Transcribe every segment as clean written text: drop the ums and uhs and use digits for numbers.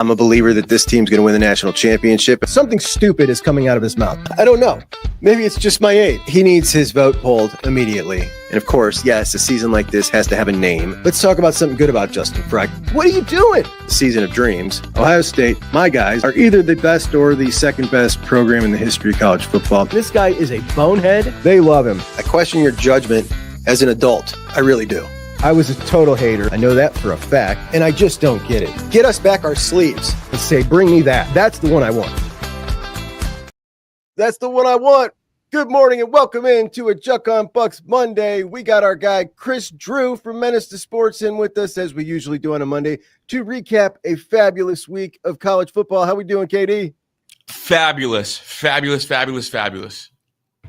I'm a believer that this team's going to win the national championship. Something stupid is coming out of his mouth. I don't know. Maybe it's just my age. He needs his vote pulled immediately. And of course, yes, a season like this has to have a name. Let's talk about something good about Justin Freck. What are you doing? The season of dreams. Ohio State, my guys, are either the best or the second best program in the history of college football. This guy is a bonehead. They love him. I question your judgment as an adult. I really do. I was a total hater. I know that for a fact, and I just don't get it. Get us back our sleeves. Let's say, bring me that. That's the one I want. That's the one I want. Good morning and welcome into a Juck on Bucks Monday. We got our guy Kris Drew from Menace to Sports in with us, as we usually do on a Monday, to recap a fabulous week of college football. How we doing, KD? Fabulous.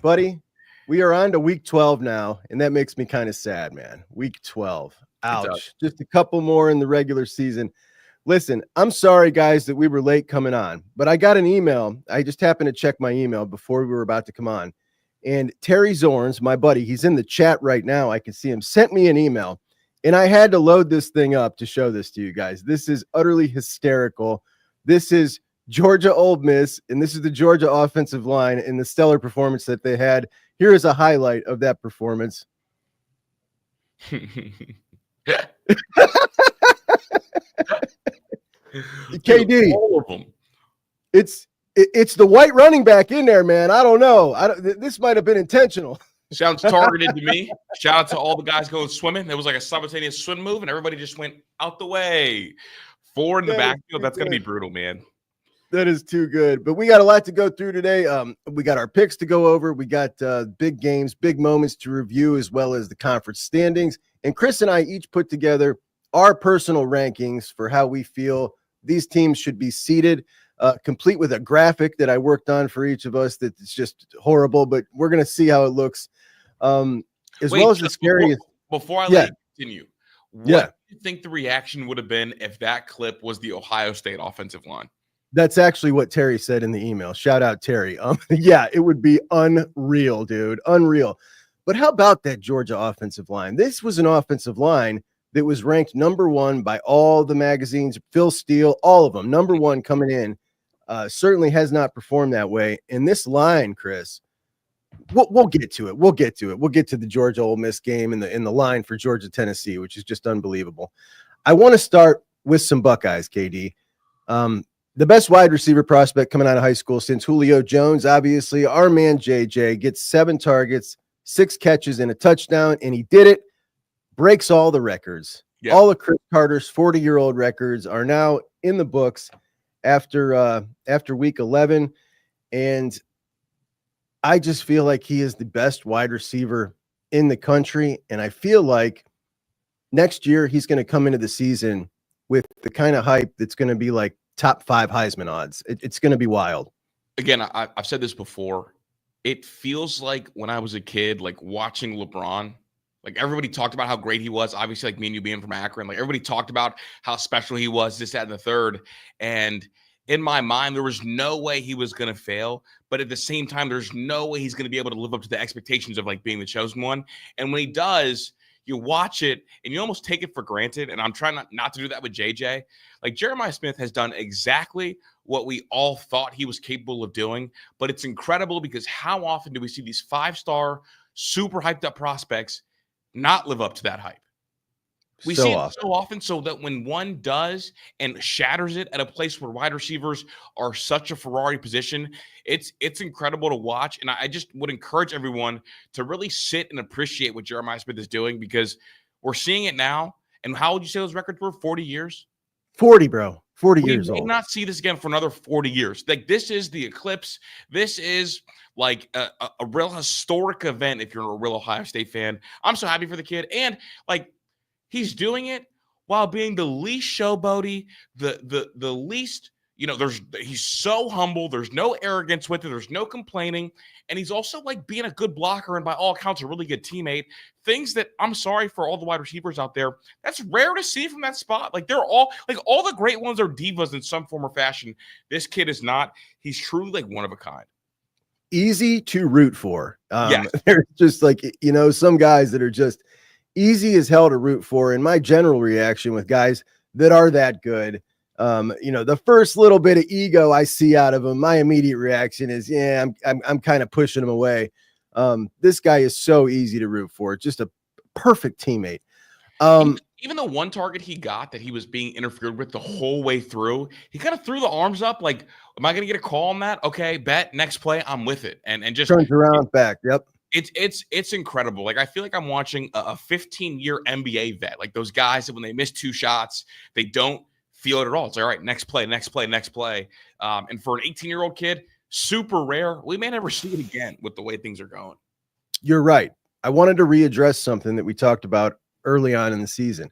Buddy, we are on to week 12 now, and that makes me kind of sad, man. Week 12. Ouch. Just a couple more in the regular season. Listen, I'm sorry, guys, that we were late coming on, but I got an email. I just happened to check my email before we were about to come on. And Terry Zorns, my buddy, he's in the chat right now. I can see him, sent me an email, and I had to load this thing up to show this to you guys. This is utterly hysterical. This is Georgia Ole Miss, and this is the Georgia offensive line and the stellar performance that they had. Here is a highlight of that performance. KD, all of them. It's the white running back in there, man. I don't know. This might have been intentional. Sounds targeted to me. Shout out to all the guys going swimming. It was like a simultaneous swim move, and everybody just went out the way. Four in the backfield. That's going to be brutal, man. That is too good. But we got a lot to go through today. We got our picks to go over. We got big games, big moments to review, as well as the conference standings. And Kris and I each put together our personal rankings for how we feel these teams should be seated, complete with a graphic that I worked on for each of us that's just horrible, but we're going to see how it looks. Well as the scariest. Before I let you continue, what do you think the reaction would have been if that clip was the Ohio State offensive line? That's actually what Terry said in the email. Shout out, Terry. Yeah, it would be unreal, dude. Unreal. But how about that Georgia offensive line? This was an offensive line that was ranked number one by all the magazines, Phil Steele, all of them, number one coming in. Certainly has not performed that way. And this line, Kris, we'll get to it. We'll get to it. We'll get to the Georgia Ole Miss game and the line for Georgia Tennessee, which is just unbelievable. I want to start with some Buckeyes, KD. The best wide receiver prospect coming out of high school since Julio Jones, obviously. Our man JJ gets 7 targets, 6 catches, and a touchdown, and he did it. Breaks all the records. Yeah. All of Chris Carter's 40-year-old records are now in the books after week 11, and I just feel like he is the best wide receiver in the country, and I feel like next year he's going to come into the season with the kind of hype that's going to be like top 5 Heisman odds. It's going to be wild. Again, I've said this before. It feels like when I was a kid, like watching LeBron, like everybody talked about how great he was. Obviously, like me and you being from Akron, like everybody talked about how special he was, this, that, and the third. And in my mind, there was no way he was going to fail. But at the same time, there's no way he's going to be able to live up to the expectations of like being the chosen one. And when he does, you watch it and you almost take it for granted. And I'm trying not to do that with JJ. Like Jeremiah Smith has done exactly what we all thought he was capable of doing. But it's incredible because how often do we see these 5-star, super hyped up prospects not live up to that hype? We see it so often, so that when one does and shatters it at a place where wide receivers are such a Ferrari position, it's incredible to watch. And I just would encourage everyone to really sit and appreciate what Jeremiah Smith is doing, because we're seeing it now. And how would you say those records were? 40 years? 40, bro. 40 years old. We may not see this again for another 40 years. Like, this is the eclipse. This is like a real historic event if you're a real Ohio State fan. I'm so happy for the kid. And like, he's doing it while being the least showboaty, the least, he's so humble. There's no arrogance with it. There's no complaining. And he's also like being a good blocker and by all accounts a really good teammate. Things that, I'm sorry for all the wide receivers out there, that's rare to see from that spot. Like, they're all the great ones are divas in some form or fashion. This kid is not. He's truly like one of a kind. Easy to root for. Yes. There's just like, some guys that are just easy as hell to root for. And my general reaction with guys that are that good, The first little bit of ego I see out of him, my immediate reaction is, yeah, I'm kind of pushing him away. This guy is so easy to root for. Just a perfect teammate. Even the one target he got that he was being interfered with the whole way through, he kind of threw the arms up like, am I going to get a call on that? Okay, bet, next play, I'm with it. And just turns around back. Yep. It's incredible. Like, I feel like I'm watching a 15-year NBA vet, like those guys that when they miss 2 shots, they don't feel it at all. It's like, all right, next play. And for an 18-year-old kid, super rare. We may never see it again with the way things are going. You're right. I wanted to readdress something that we talked about early on in the season.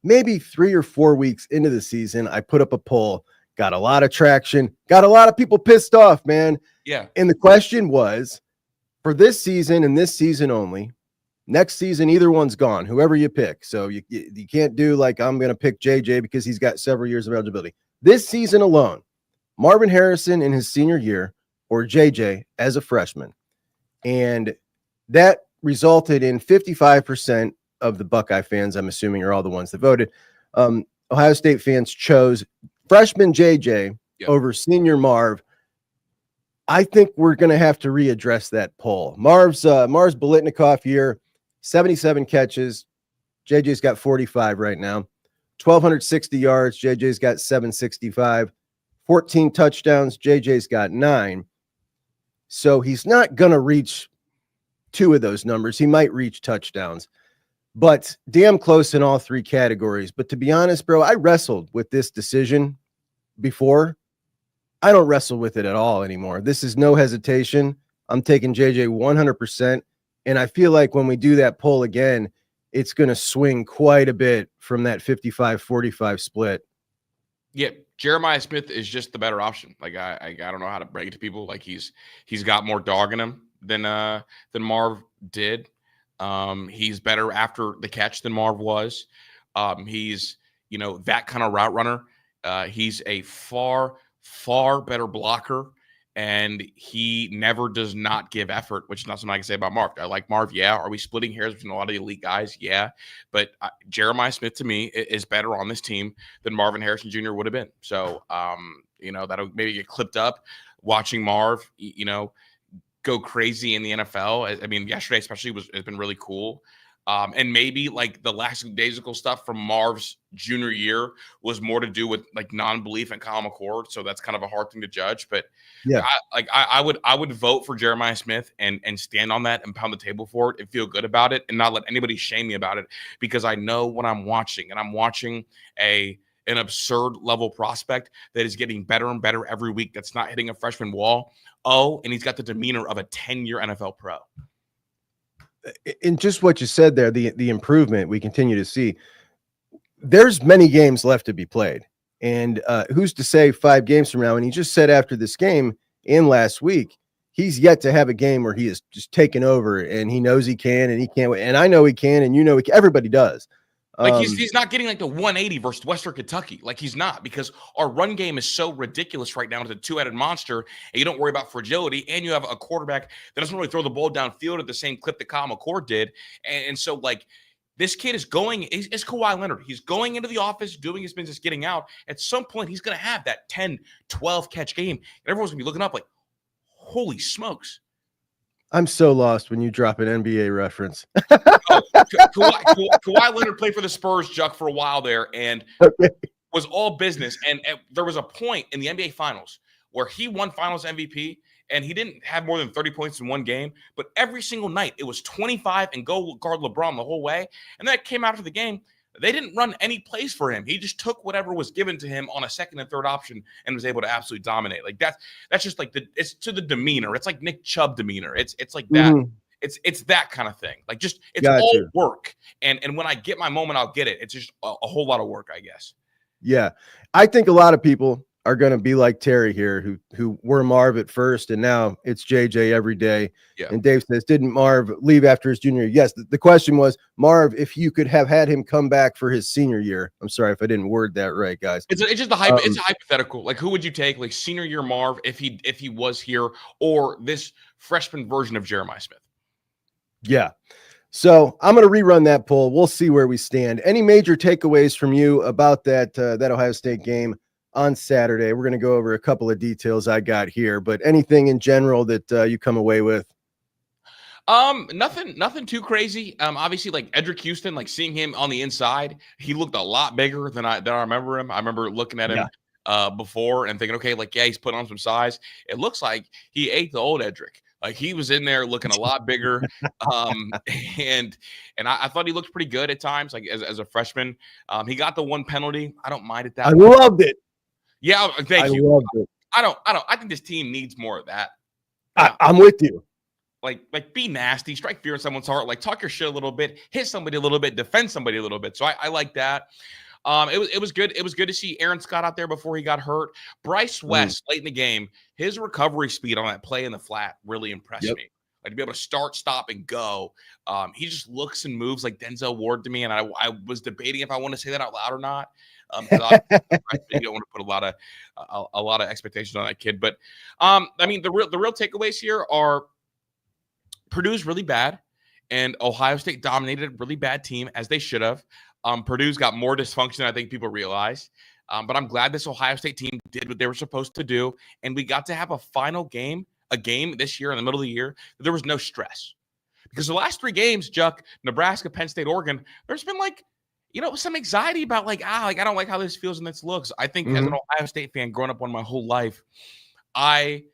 Maybe 3 or 4 weeks into the season, I put up a poll, got a lot of traction, got a lot of people pissed off, man. Yeah. And the question was, for this season and this season only, next season, either one's gone, whoever you pick. So you can't do like, I'm going to pick JJ because he's got several years of eligibility. This season alone, Marvin Harrison in his senior year or JJ as a freshman. And that resulted in 55% of the Buckeye fans, I'm assuming are all the ones that voted. Ohio State fans chose freshman JJ over senior Marv. I think we're going to have to readdress that poll. Marv's Biletnikoff year, 77 catches. JJ's got 45 right now. 1,260 yards. JJ's got 765. 14 touchdowns. JJ's got 9. So he's not going to reach 2 of those numbers. He might reach touchdowns, but damn close in all 3 categories. But to be honest, bro, I wrestled with this decision before. I don't wrestle with it at all anymore. This is no hesitation. I'm taking JJ 100%. And I feel like when we do that poll again, it's going to swing quite a bit from that 55-45 split. Yeah, Jeremiah Smith is just the better option. Like, I don't know how to break it to people. Like, he's got more dog in him than Marv did. He's better after the catch than Marv was. He's, that kind of route runner. He's a far better blocker, and he never does not give effort, which is not something I can say about Marv. I like Marv, yeah. Are we splitting hairs between a lot of the elite guys? Yeah. But Jeremiah Smith, to me, is better on this team than Marvin Harrison Jr. would have been. So, that'll maybe get clipped up watching Marv, go crazy in the NFL. I mean, yesterday especially has been really cool. And maybe like the lackadaisical stuff from Marv's junior year was more to do with like non-belief in Kyle McCord. So that's kind of a hard thing to judge. But yeah, I would vote for Jeremiah Smith and stand on that and pound the table for it and feel good about it and not let anybody shame me about it, because I know what I'm watching, and I'm watching an absurd level prospect that is getting better and better every week. That's not hitting a freshman wall. Oh, and he's got the demeanor of a 10-year NFL pro. In just what you said there, the improvement we continue to see, there's many games left to be played. And who's to say 5 games from now? And he just said after this game and last week, he's yet to have a game where he is just taken over and he knows he can and he can't wait. And I know he can, and he can. Everybody does. Like he's not getting like the 180 versus Western Kentucky. Like he's not, because our run game is so ridiculous right now. It's a 2-headed monster, and you don't worry about fragility, and you have a quarterback that doesn't really throw the ball downfield at the same clip that Kyle McCord did. And so like this kid is going, it's Kawhi Leonard. He's going into the office, doing his business, getting out. At some point, he's going to have that 10, 12 catch game. And everyone's going to be looking up like, holy smokes. I'm so lost when you drop an NBA reference. Kawhi Leonard played for the Spurs, Juck, for a while there, and was all business. And there was a point in the NBA Finals where he won Finals MVP, and he didn't have more than 30 points in one game. But every single night, it was 25 and go guard LeBron the whole way. And that came after the game. They didn't run any plays for him. He just took whatever was given to him on a second and third option and was able to absolutely dominate. Like that's just like it's to the demeanor. It's like Nick Chubb demeanor. It's like that. Mm-hmm. It's that kind of thing. Like just it's all work. And when I get my moment, I'll get it. It's just a whole lot of work, I guess. Yeah, I think a lot of people are going to be like Terry here, who were Marv at first, and now it's JJ every day. Yeah. And Dave says, didn't Marv leave after his junior year? Yes. The question was, Marv, if you could have had him come back for his senior year. I'm sorry if I didn't word that right, guys. It's just it's a hypothetical. Like, who would you take, like senior year Marv, if he was here, or this freshman version of Jeremiah Smith? Yeah. So I'm going to rerun that poll. We'll see where we stand. Any major takeaways from you about that Ohio State game on Saturday. We're going to go over a couple of details I got here, but anything in general that you come away with? Nothing too crazy. Obviously, like Edric Houston, like seeing him on the inside, he looked a lot bigger than I remember him. I remember looking at him before and thinking, okay, like, yeah, he's putting on some size. It looks like he ate the old Edric. Like he was in there looking a lot bigger. And I thought he looked pretty good at times, like as a freshman. He got the one penalty. I don't mind it that I much. loved it. Yeah, thank you. Loved it. I think this team needs more of that. I'm with you. Like be nasty, strike fear in someone's heart, like talk your shit a little bit, hit somebody a little bit, defend somebody a little bit. So I like that. It was good. It was good to see Aaron Scott out there before he got hurt. Bryce West late in the game, his recovery speed on that play in the flat really impressed me. Like to be able to start, stop, and go. He just looks and moves like Denzel Ward to me, and I was debating if I want to say that out loud or not. Because you don't want to put a lot of expectations on that kid. But I mean, the real takeaways here are Purdue's really bad, and Ohio State dominated a really bad team, as they should have. Purdue's got more dysfunction than I think people realize. But I'm glad this Ohio State team did what they were supposed to do, and we got to have a game this year in the middle of the year. There was no stress. Because the last 3 games, Juck, Nebraska, Penn State, Oregon, there's been some anxiety about I don't like how this feels and this looks. I think as an Ohio State fan growing up on my whole life, I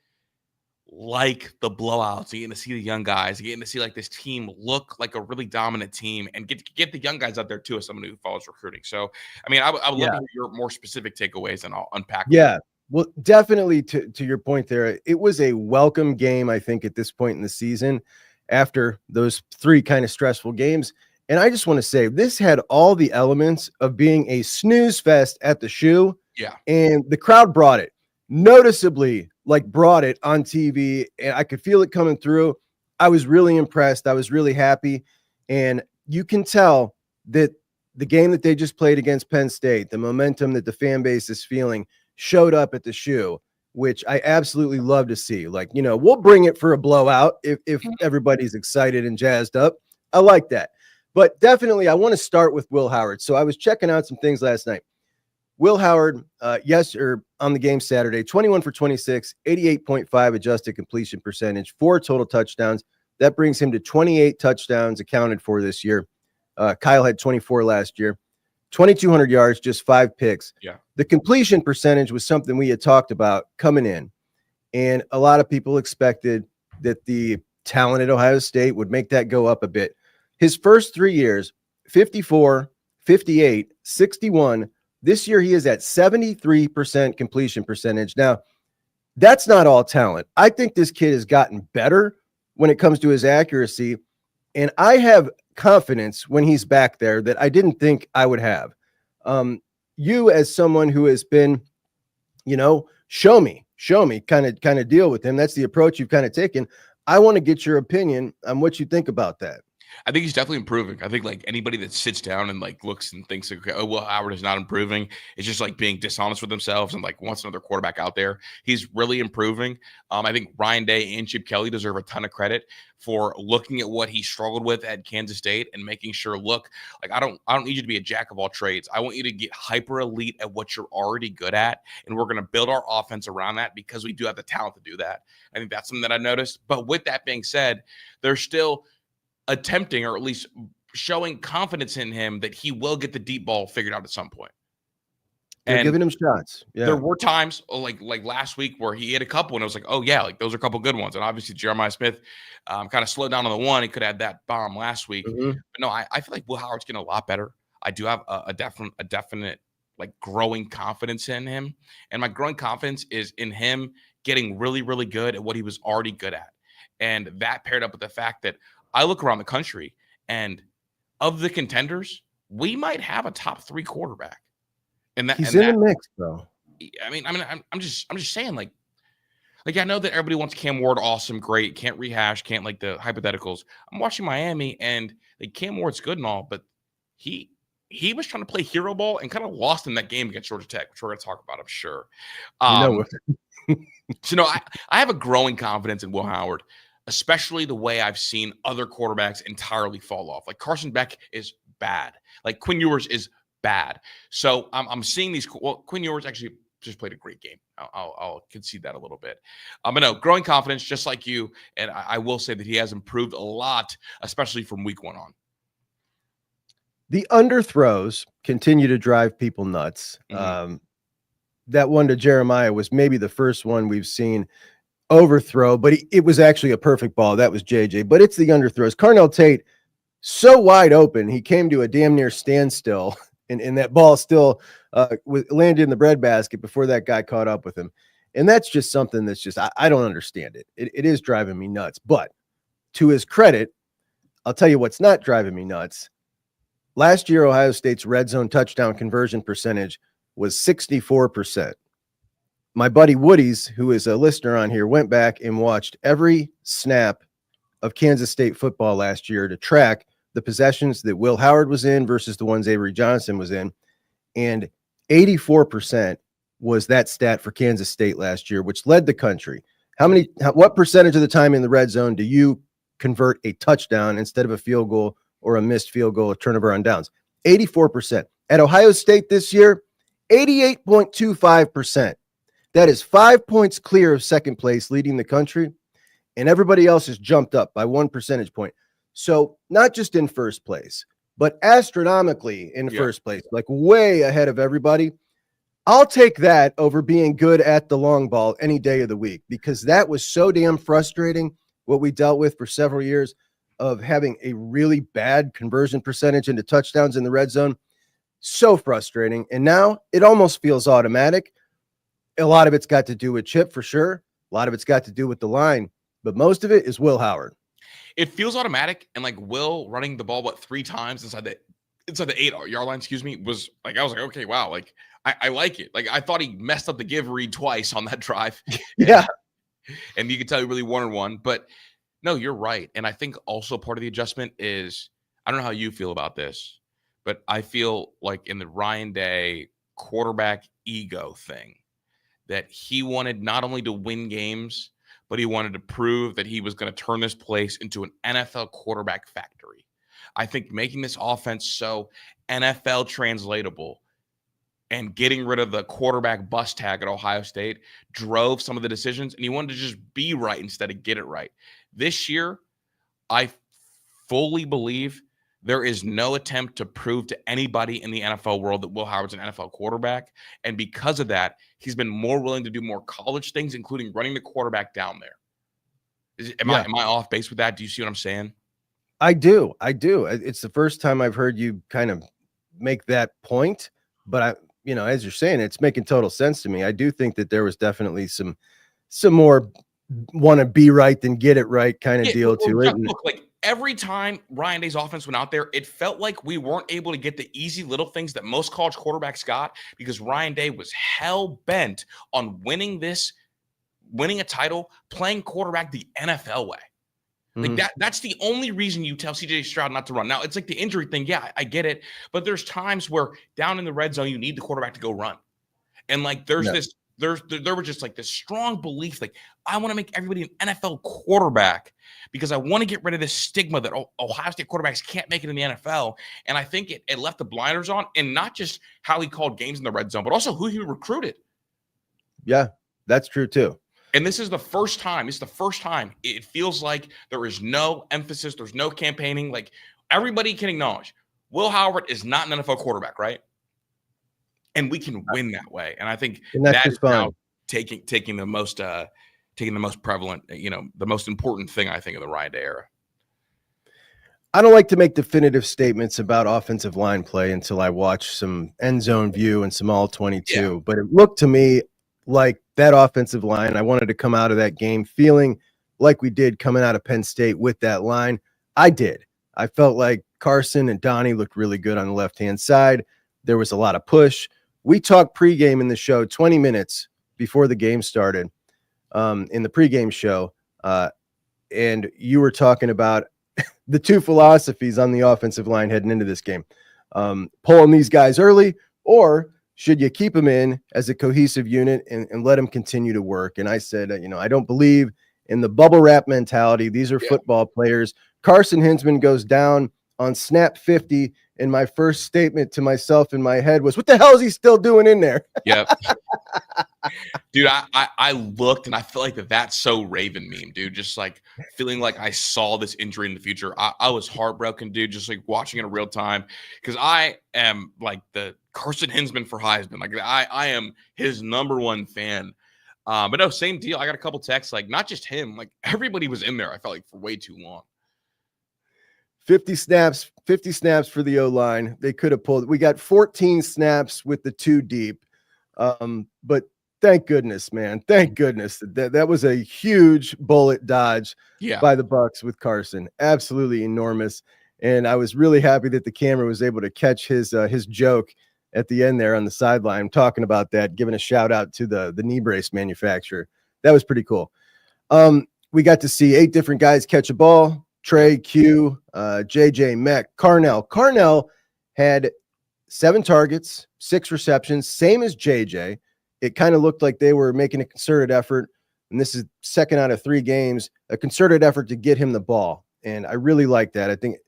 like the blowouts, getting to see the young guys, getting to see like this team look like a really dominant team, and get the young guys out there too as someone who follows recruiting. So, I mean, I would love to hear your more specific takeaways, and I'll unpack. Yeah, well, definitely to your point there, it was a welcome game, I think, at this point in the season after those 3 kind of stressful games. And I just want to say this had all the elements of being a snooze fest at the shoe. Yeah. And the crowd brought it. Noticeably, brought it on TV, and I could feel it coming through. I was really impressed. I was really happy. And you can tell that the game that they just played against Penn State, the momentum that the fan base is feeling, showed up at the shoe, which I absolutely love to see. We'll bring it for a blowout if everybody's excited and jazzed up. I like that. But definitely, I want to start with Will Howard. So I was checking out some things last night. Will Howard, on the game Saturday, 21 for 26, 88.5 adjusted completion percentage, 4 total touchdowns. That brings him to 28 touchdowns accounted for this year. Kyle had 24 last year. 2,200 yards, just 5 picks. Yeah. The completion percentage was something we had talked about coming in, and a lot of people expected that the talented Ohio State would make that go up a bit. His first 3 years, 54, 58, 61. This year, he is at 73% completion percentage. Now, that's not all talent. I think this kid has gotten better when it comes to his accuracy, and I have confidence when he's back there that I didn't think I would have. You, as someone who has been, show me kind of deal with him. That's the approach you've kind of taken. I want to get your opinion on what you think about that. I think he's definitely improving. I think anybody that sits down and looks and thinks, okay, oh, well, Howard is not improving. It's just being dishonest with themselves and wants another quarterback out there. He's really improving. I think Ryan Day and Chip Kelly deserve a ton of credit for looking at what he struggled with at Kansas State and making sure, look, I don't need you to be a jack of all trades. I want you to get hyper elite at what you're already good at. And we're going to build our offense around that because we do have the talent to do that. I think that's something that I noticed. But with that being said, there's still attempting, or at least showing confidence in him that he will get the deep ball figured out at some point. They're giving him shots. Yeah. There were times like last week where he hit a couple and it was oh yeah, those are a couple good ones. And obviously Jeremiah Smith kind of slowed down on the one. He could have had that bomb last week. But no, I feel like Will Howard's getting a lot better. I do have a definite growing confidence in him. And my growing confidence is in him getting really, really good at what he was already good at. And that paired up with the fact that I look around the country, and of the contenders, we might have a top 3 quarterback. And he's in the mix, bro. I'm just saying, I know that everybody wants Cam Ward, awesome, great, can't rehash, can't the hypotheticals. I'm watching Miami, and Cam Ward's good and all, but he was trying to play hero ball and kind of lost in that game against Georgia Tech, which we're going to talk about, I'm sure. So no, I have a growing confidence in Will Howard, especially the way I've seen other quarterbacks entirely fall off. Carson Beck is bad. Quinn Ewers is bad. So I'm seeing these. Well, Quinn Ewers actually just played a great game. I'll concede that a little bit. But no, growing confidence, just like you. And I will say that he has improved a lot, especially from week 1 on. The underthrows continue to drive people nuts. Mm-hmm. That one to Jeremiah was maybe the first one we've seen overthrow, but it was actually a perfect ball. That was JJ, but it's the underthrows. Carnell Tate, so wide open, he came to a damn near standstill, and that ball still landed in the breadbasket before that guy caught up with him. And that's just something that's just, I don't understand it. It is driving me nuts. But to his credit, I'll tell you what's not driving me nuts. Last year, Ohio State's red zone touchdown conversion percentage was 64%. My buddy Woody's, who is a listener on here, went back and watched every snap of Kansas State football last year to track the possessions that Will Howard was in versus the ones Avery Johnson was in. And 84% was that stat for Kansas State last year, which led the country. What percentage of the time in the red zone do you convert a touchdown instead of a field goal or a missed field goal or turnover on downs? 84%. At Ohio State this year, 88.25%. That is 5 points clear of second place, leading the country, and everybody else has jumped up by 1 percentage point. So not just in first place, but astronomically in first place, like way ahead of everybody. I'll take that over being good at the long ball any day of the week, because that was so damn frustrating, what we dealt with for several years of having a really bad conversion percentage into touchdowns in the red zone. So frustrating. And now it almost feels automatic. A lot of it's got to do with Chip, for sure. A lot of it's got to do with the line, but most of it is Will Howard. It feels automatic, and like Will running the ball 3 times inside the 8-yard line, was like, I was like, okay, wow, like I like it. Like I thought he messed up the give read twice on that drive. Yeah. And you can tell he really wanted one, but no, you're right. And I think also part of the adjustment is, I don't know how you feel about this, but I feel like in the Ryan Day quarterback ego thing, that he wanted not only to win games, but he wanted to prove that he was going to turn this place into an NFL quarterback factory. I think making this offense so NFL translatable and getting rid of the quarterback bust tag at Ohio State drove some of the decisions, and he wanted to just be right instead of get it right. This year, I fully believe there is no attempt to prove to anybody in the NFL world that Will Howard's an NFL quarterback. And because of that, he's been more willing to do more college things, including running the quarterback down there. Am I off base with that? Do you see what I'm saying? I do. It's the first time I've heard you kind of make that point, but as you're saying, it's making total sense to me. I do think that there was definitely some more want to be right than get it right kind of deal to it. Look, like every time Ryan Day's offense went out there, it felt like we weren't able to get the easy little things that most college quarterbacks got, because Ryan Day was hell bent on winning a title, playing quarterback the NFL way. Like that's the only reason you tell CJ Stroud not to run. Now, it's like the injury thing. Yeah, I get it. But there's times where down in the red zone, you need the quarterback to go run. And like there was just like this strong belief, like I want to make everybody an NFL quarterback because I want to get rid of this stigma that Ohio State quarterbacks can't make it in the NFL. And I think it left the blinders on, and not just how he called games in the red zone, but also who he recruited. Yeah, that's true too. And this is the first time. It feels like there is no emphasis. There's no campaigning. Like everybody can acknowledge Will Howard is not an NFL quarterback, right? And we can win that way. And I think that is now taking the most prevalent, the most important thing, I think, of the Ryan Day era. I don't like to make definitive statements about offensive line play until I watch some end zone view and some all 22. But it looked to me like that offensive line, I wanted to come out of that game feeling like we did coming out of Penn State with that line. I did. I felt like Carson and Donnie looked really good on the left-hand side. There was a lot of push. We talked pregame in the show 20 minutes before the game started in the pregame show. And you were talking about the two philosophies on the offensive line heading into this game. Pulling these guys early, or should you keep them in as a cohesive unit and let them continue to work? And I said, I don't believe in the bubble wrap mentality. These are football players. Carson Hinsman goes down on snap 50. And my first statement to myself in my head was, what the hell is he still doing in there? Yep. Dude, I looked and I feel like that's so Raven meme, dude. Just like feeling like I saw this injury in the future. I was heartbroken, dude, just like watching it in real time. Because I am like the Carson Hinsman for Heisman. Like I am his #1 fan. But no, same deal. I got a couple texts, like not just him, like everybody was in there, I felt like, for way too long. 50 snaps for the O-line. They could have pulled. We got 14 snaps with the 2 deep. But thank goodness, man. Thank goodness. That was a huge bullet dodge by the Bucs with Carson. Absolutely enormous. And I was really happy that the camera was able to catch his joke at the end there on the sideline, talking about that, giving a shout out to the knee brace manufacturer. That was pretty cool. We got to see 8 different guys catch a ball. Trey, Q, JJ, Mech, Carnell. Carnell had 7 targets, 6 receptions, same as JJ. It kind of looked like they were making a concerted effort, and this is 2nd out of 3 games, a concerted effort to get him the ball. And I really like that. I think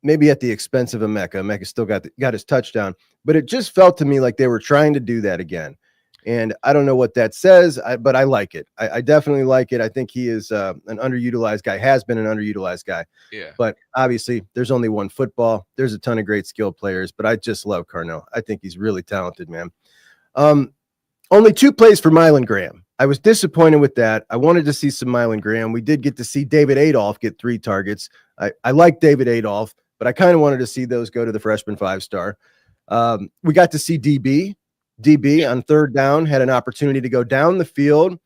maybe at the expense of Emeka. Emeka still got his touchdown, but it just felt to me like they were trying to do that again. And I don't know what that says, but I like it. I definitely like it. I think he is an underutilized guy, has been an underutilized guy. Yeah. But obviously, there's only one football. There's a ton of great skilled players, but I just love Carnell. I think he's really talented, man. Only 2 plays for Mylan Graham. I was disappointed with that. I wanted to see some Mylan Graham. We did get to see David Adolph get 3 targets. I like David Adolph, but I kind of wanted to see those go to the freshman 5-star. We got to see DB on 3rd down, had an opportunity to go down the field.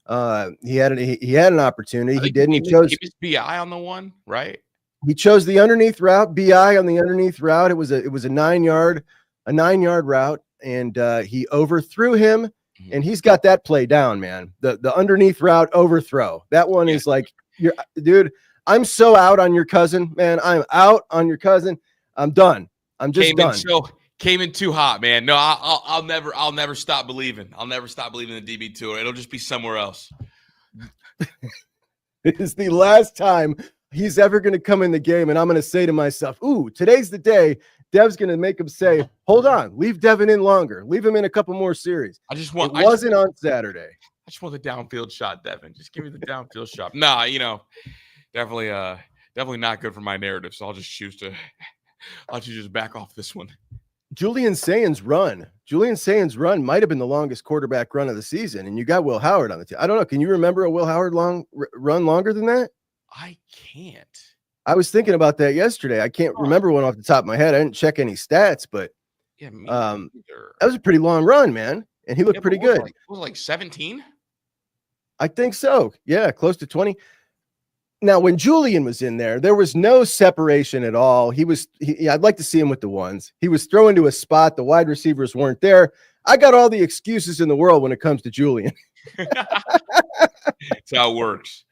He had an opportunity. He didn't. He chose BI on the one, right? He chose the underneath route, BI on the underneath route. It was a 9-yard route, and he overthrew him, and he's got that play down, man. The underneath route overthrow. That one is like, dude, I'm so out on your cousin, man. I'm out on your cousin. I'm done. I'm just done. Came in too hot, man. No, I'll never stop believing. I'll never stop believing in the DB tour. It'll just be somewhere else. It is the last time he's ever going to come in the game, and I'm going to say to myself, ooh, today's the day. Dev's going to make him say, hold on, leave Devin in longer. Leave him in a couple more series. It wasn't on Saturday. I just want the downfield shot, Devin. Just give me the downfield shot. Nah, definitely not good for my narrative, so I'll just back off this one. Julian Sain's run might have been the longest quarterback run of the season, and you got Will Howard on the team. I don't know. Can you remember a Will Howard run longer than that? I can't. I was thinking about that yesterday. I can't remember one off the top of my head. I didn't check any stats, but that was a pretty long run, man. And he looked pretty good. Was it like 17? I think so. Yeah, close to 20. Now, when Julian was in there was no separation at all. I'd like to see him with the ones. He was throwing to a spot. The wide receivers weren't there. I got all the excuses in the world when it comes to Julian. That's how it works.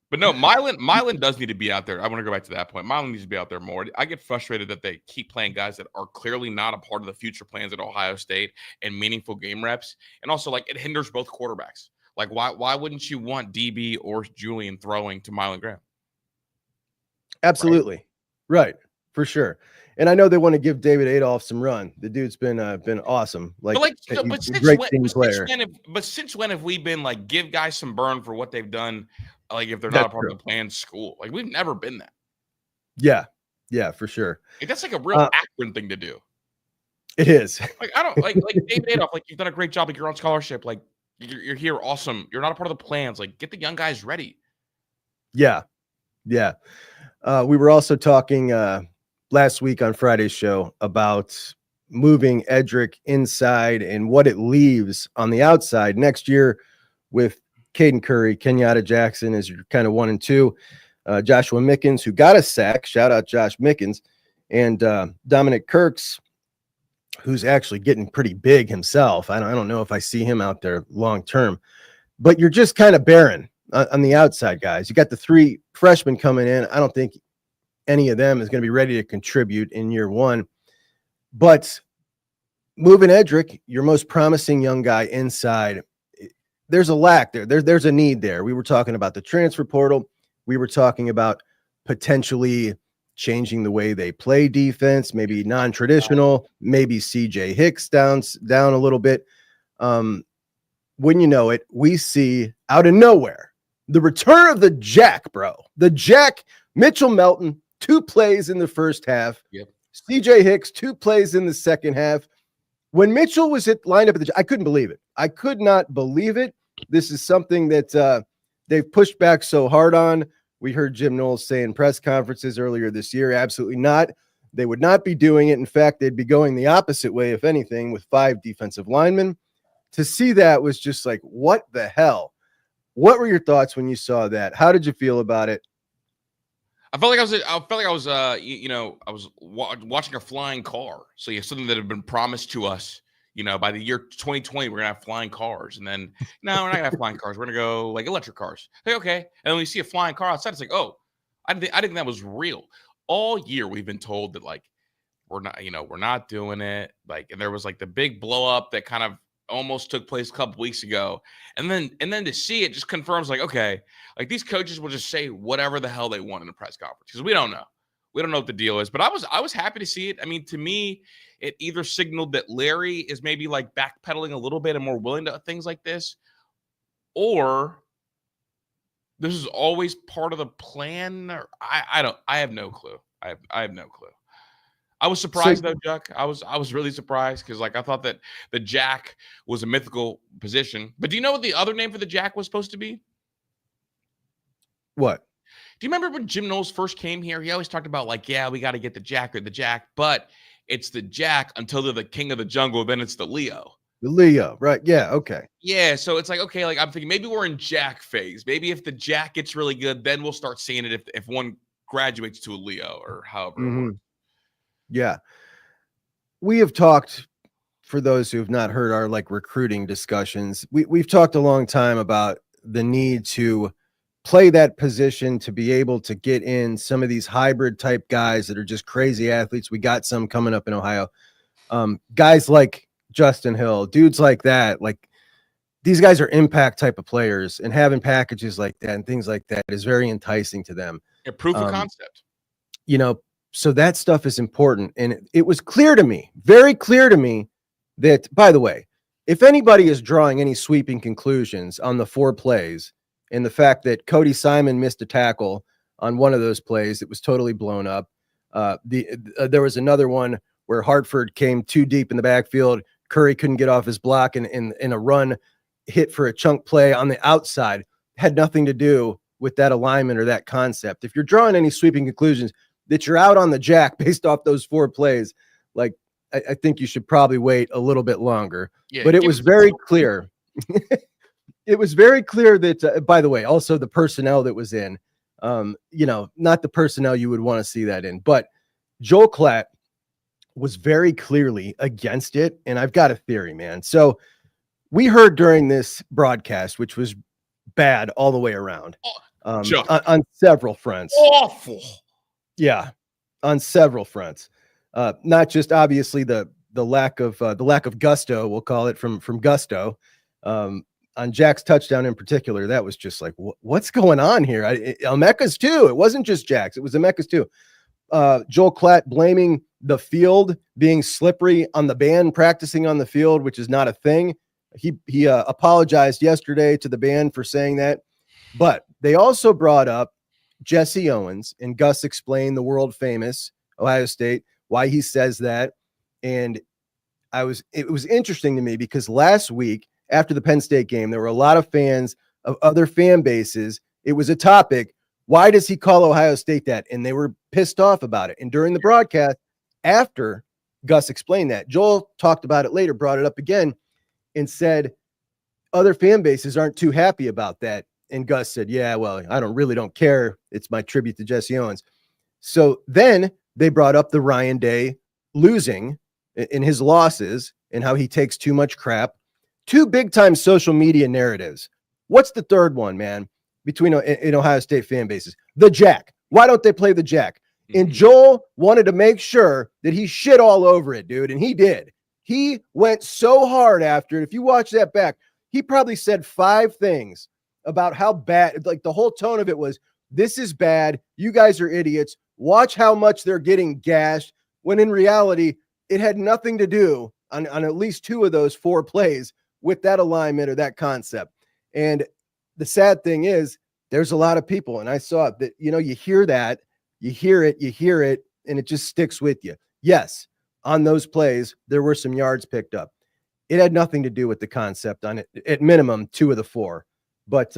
But no, Mylan does need to be out there. I want to go back to that point. Mylan needs to be out there more. I get frustrated that they keep playing guys that are clearly not a part of the future plans at Ohio State and meaningful game reps. And also, like, it hinders both quarterbacks. Like, why wouldn't you want DB or Julian throwing to Mylan Graham? Absolutely. Right. For sure. And I know they want to give David Adolph some run. The dude's been awesome. Since when have we been like, give guys some burn for what they've done? Like, if they're not a part of the planned school, like, we've never been that. Yeah, for sure. Like, that's like a real Akron thing to do. It is. Like, I don't like David Adolph. Like, you've done a great job. Like, you're on scholarship. Like, you're here, awesome. You're not a part of the plans. Like, get the young guys ready. Yeah. We were also talking last week on Friday's show about moving Edric inside and what it leaves on the outside next year with Caden Curry, Kenyatta Jackson as your kind of 1 and 2, Joshua Mickens, who got a sack. Shout out Josh Mickens, and Dominic Kirks, who's actually getting pretty big himself. I don't know if I see him out there long term, but you're just kind of barren on the outside, guys. You got the 3 freshmen coming in. I don't think any of them is going to be ready to contribute in year 1, but moving Edric, your most promising young guy inside, there's a lack there. There's a need there. We were talking about the transfer portal. We were talking about potentially changing the way they play defense, maybe non-traditional, maybe CJ Hicks down a little bit. When you know it, we see out of nowhere the return of the Jack, bro. The Jack, Mitchell Melton, 2 plays in the first half. Yep. CJ Hicks, 2 plays in the second half. When Mitchell was lined up at I couldn't believe it. I could not believe it. This is something that they've pushed back so hard on. We heard Jim Knowles say in press conferences earlier this year, absolutely not. They would not be doing it. In fact, they'd be going the opposite way, if anything, with 5 defensive linemen. To see that was just like, what the hell? What were your thoughts when you saw that? How did you feel about it? I felt like I was watching a flying car. So you have something that had been promised to us, by the year 2020, we're gonna have flying cars. And then no, we're not gonna have flying cars. We're gonna go like electric cars. Like, okay. And then when you see a flying car outside, it's like, oh, I didn't think that was real. All year we've been told that like we're not doing it. Like, and there was like the big blow up that kind of almost took place a couple weeks ago. And then to see it just confirms like, okay, like these coaches will just say whatever the hell they want in a press conference because we don't know. We don't know what the deal is. But I was happy to see it. I mean, to me, it either signaled that Larry is maybe like backpedaling a little bit and more willing to things like this, or this is always part of the plan. Or I have no clue. I have no clue. I was surprised though, Juck. I was really surprised because like I thought that the Jack was a mythical position. But do you know what the other name for the Jack was supposed to be? What? Do you remember when Jim Knowles first came here? He always talked about like, yeah, we got to get the Jack or the Jack, but it's the Jack until they're the king of the jungle. Then it's the Leo. The Leo, right? Yeah, okay. Yeah, so it's like, okay, like I'm thinking maybe we're in Jack phase. Maybe if the Jack gets really good, then we'll start seeing it if one graduates to a Leo or however it works. Yeah. We have talked, for those who have not heard our like recruiting discussions, we've talked a long time about the need to play that position to be able to get in some of these hybrid type guys that are just crazy athletes. We got some coming up in Ohio. Guys like Justin Hill, dudes like that, like these guys are impact type of players, and having packages like that and things like that is very enticing to them. A proof of concept. So that stuff is important. And it was clear to me, very clear to me that, by the way, if anybody is drawing any sweeping conclusions on the 4 plays and the fact that Cody Simon missed a tackle on one of those plays, it was totally blown up. There was another one where Hartford came too deep in the backfield. Curry couldn't get off his block and in a run hit for a chunk play on the outside. Had nothing to do with that alignment or that concept. If you're drawing any sweeping conclusions that you're out on the Jack based off those 4 plays, like I think you should probably wait a little bit longer. Yeah, but it was very clear. It was very clear that, by the way, also the personnel that was in, not the personnel you would want to see that in, but Joel KLATT was very clearly against it. And I've got a theory, man. So we heard during this broadcast, which was bad all the way around, on several fronts. Awful. Yeah, on several fronts. Not just obviously the lack of gusto, we'll call it from Gusto. On Jack's touchdown in particular, that was just like, what's going on here? Emeka's too. It wasn't just Jack's; it was Emeka's too. Joel KLATT blaming the field being slippery on the band practicing on the field, which is not a thing. He apologized yesterday to the band for saying that, but they also brought up Jesse Owens, and Gus explained the world famous Ohio State, why he says that. And it was interesting to me because last week after the Penn State game, there were a lot of fans of other fan bases. It was a topic. Why does he call Ohio State that? And they were pissed off about it. And during the broadcast, after Gus explained that, Joel talked about it later, brought it up again and said, other fan bases aren't too happy about that. And Gus said, yeah, well, I don't care. It's my tribute to Jesse Owens. So then they brought up the Ryan Day losing in his losses and how he takes too much crap. 2 big time social media narratives. What's the third one, man, between in Ohio State fan bases? The Jack. Why don't they play the Jack? And Joel wanted to make sure that he shit all over it, dude. And he did. He went so hard after it. If you watch that back, he probably said 5 things about how bad, like the whole tone of it was, this is bad. You guys are idiots. Watch how much they're getting gashed, when in reality, it had nothing to do on at least 2 of those 4 plays with that alignment or that concept. And the sad thing is, there's a lot of people, and I saw it, that, you hear that, you hear it, and it just sticks with you. Yes, on those plays, there were some yards picked up. It had nothing to do with the concept on it, at minimum 2 of the 4. But,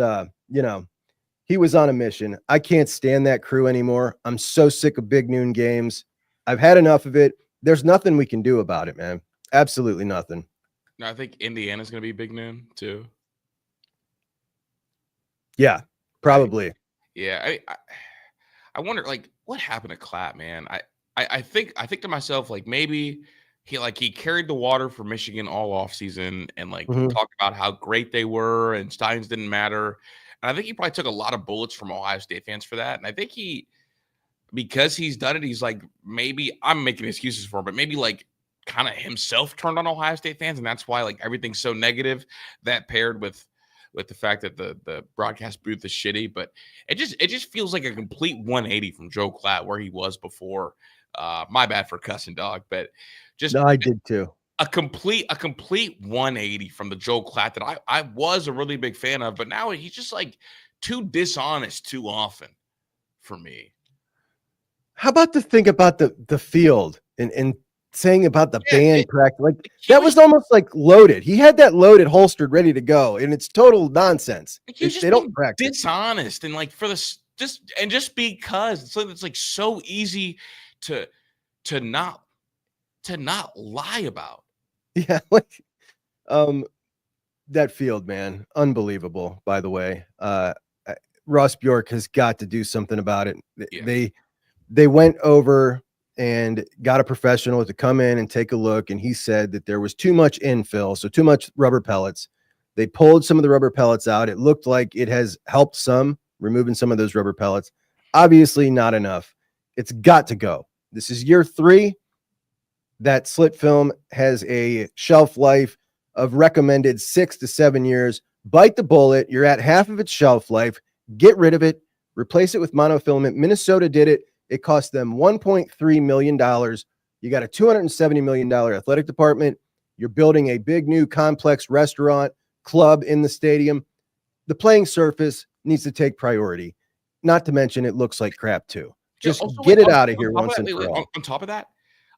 he was on a mission. I can't stand that crew anymore. I'm so sick of big noon games. I've had enough of it. There's nothing we can do about it, man. Absolutely nothing. No, I think Indiana's going to be big noon too. Yeah, probably. Yeah, I wonder, like, what happened to KLATT, man? I think to myself, like, maybe he carried the water for Michigan all offseason and talked about how great they were and Steins didn't matter. And I think he probably took a lot of bullets from Ohio State fans for that. And I think because he's done it, he's like, maybe I'm making excuses for him, but maybe like kind of himself turned on Ohio State fans. And that's why like everything's so negative, that paired with the fact that the broadcast booth is shitty. But it just feels like a complete 180 from Joe KLATT where he was before. My bad for cussing, dog, but just no, I did too. A complete 180 from the Joe KLATT that I was a really big fan of, but now he's just like too dishonest too often for me. How about to think about the field and saying about the band practice? Like that was almost like loaded. He had that loaded, holstered, ready to go, and it's total nonsense. They don't practice. Dishonest and like for the just because it's like so easy to not lie about. Yeah, like that field, man, unbelievable. By the way, Ross Bjork has got to do something about it. Yeah. They went over and got a professional to come in and take a look, and he said that there was too much infill, so too much rubber pellets. They pulled some of the rubber pellets out. It looked like it has helped some, removing some of those rubber pellets. Obviously not enough. It's got to go. This is year 3. That slit film has a shelf life of recommended 6 to 7 years. Bite the bullet. You're at half of its shelf life. Get rid of it. Replace it with monofilament. Minnesota did it. It cost them $1.3 million. You got a $270 million athletic department. You're building a big new complex restaurant club in the stadium. The playing surface needs to take priority. Not to mention it looks like crap too. Just get it out of here once and for all. On top of that,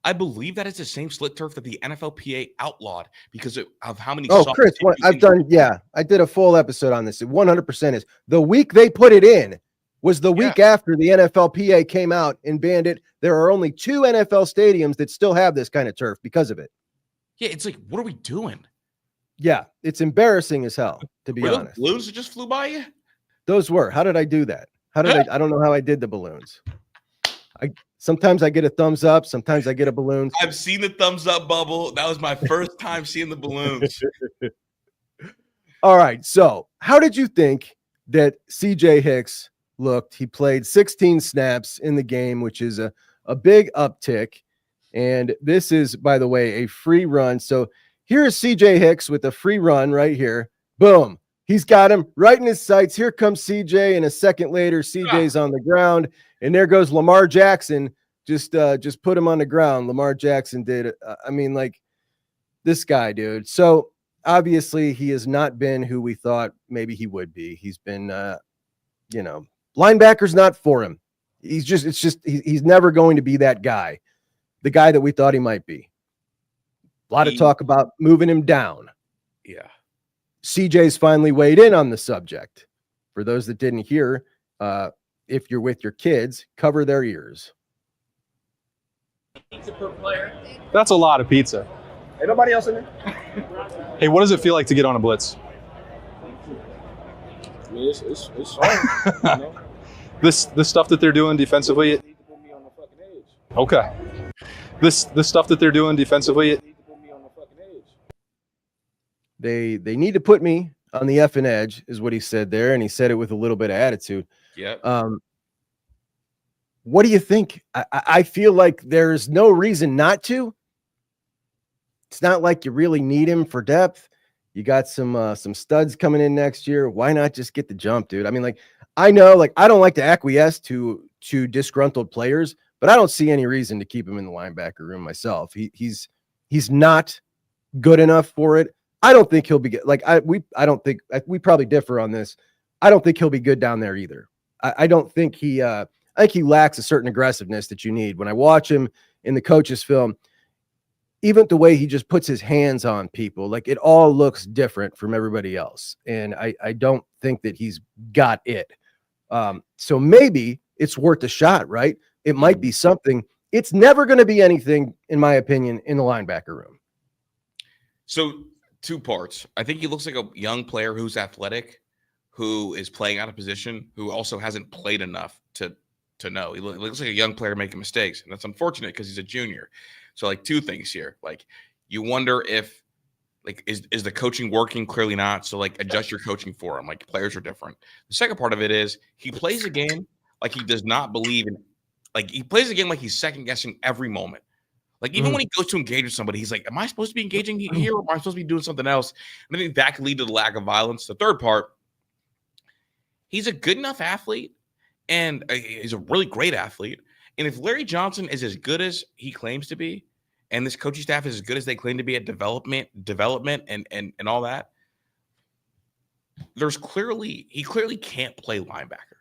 I believe that it's the same slit turf that the NFLPA outlawed because of how many. Oh, Kris, I did a full episode on this. It 100% is. The week they put it in was the week after the NFLPA came out and banned it. There are only 2 NFL stadiums that still have this kind of turf because of it. Yeah, it's like, what are we doing? Yeah, it's embarrassing as hell, to be honest. Those balloons that just flew by you? Those were. How did I do that? I don't know how I did the balloons. Sometimes I get a thumbs up. Sometimes I get a balloon. I've seen the thumbs up bubble. That was my first time seeing the balloons. All right. So how did you think that CJ Hicks looked? He played 16 snaps in the game, which is a big uptick. And this is, by the way, a free run. So here is CJ Hicks with a free run right here. Boom. He's got him right in his sights. Here comes CJ. And a second later, CJ's on the ground. And there goes Lamar Jackson. Just put him on the ground. Lamar Jackson did. Like this guy, dude. So obviously he has not been who we thought maybe he would be. He's been, linebacker's not for him. He's never going to be that guy, the guy that we thought he might be. A lot of talk about moving him down. Yeah. CJ's finally weighed in on the subject. For those that didn't hear, if you're with your kids, cover their ears. Pizza per player. That's a lot of pizza. Ain't nobody else in there? Hey, what does it feel like to get on a blitz? I mean, it's hard. You know? This stuff that they're doing defensively. Need to put me on the fucking edge. Okay. This stuff that they're doing defensively. Need to put me on the fucking edge. They need to put me on the effing edge, is what he said there, and he said it with a little bit of attitude. Yeah. What do you think? I feel like there's no reason not to. It's not like you really need him for depth. You got some studs coming in next year. Why not just get the jump, dude? I mean, like, I know, like, I don't like to acquiesce to to disgruntled players, but I don't see any reason to keep him in the linebacker room myself. He's not good enough for it. I don't think he'll be good. We probably differ on this. I don't think he'll be good down there either. I don't think I think he lacks a certain aggressiveness that you need. When I watch him in the coach's film, even the way he just puts his hands on people, like it all looks different from everybody else. And I don't think that he's got it. So maybe it's worth a shot, right? It might be something. It's never going to be anything, in my opinion, in the linebacker room. So 2 parts. I think he looks like a young player who's athletic, who is playing out of position, who also hasn't played enough to know. He looks like a young player making mistakes, and that's unfortunate because he's a junior. So, like, 2 things here. Like, you wonder if, like, is the coaching working? Clearly not. So, like, adjust your coaching for him. Like, players are different. The second part of it is he plays a game like he does not believe in. Like, he plays a game like he's second-guessing every moment. Like, even when he goes to engage with somebody, he's like, am I supposed to be engaging here, or am I supposed to be doing something else? And I think that could lead to the lack of violence. The third part, he's a good enough athlete, and he's a really great athlete. And if Larry Johnson is as good as he claims to be, and this coaching staff is as good as they claim to be at development and all that, he clearly can't play linebacker.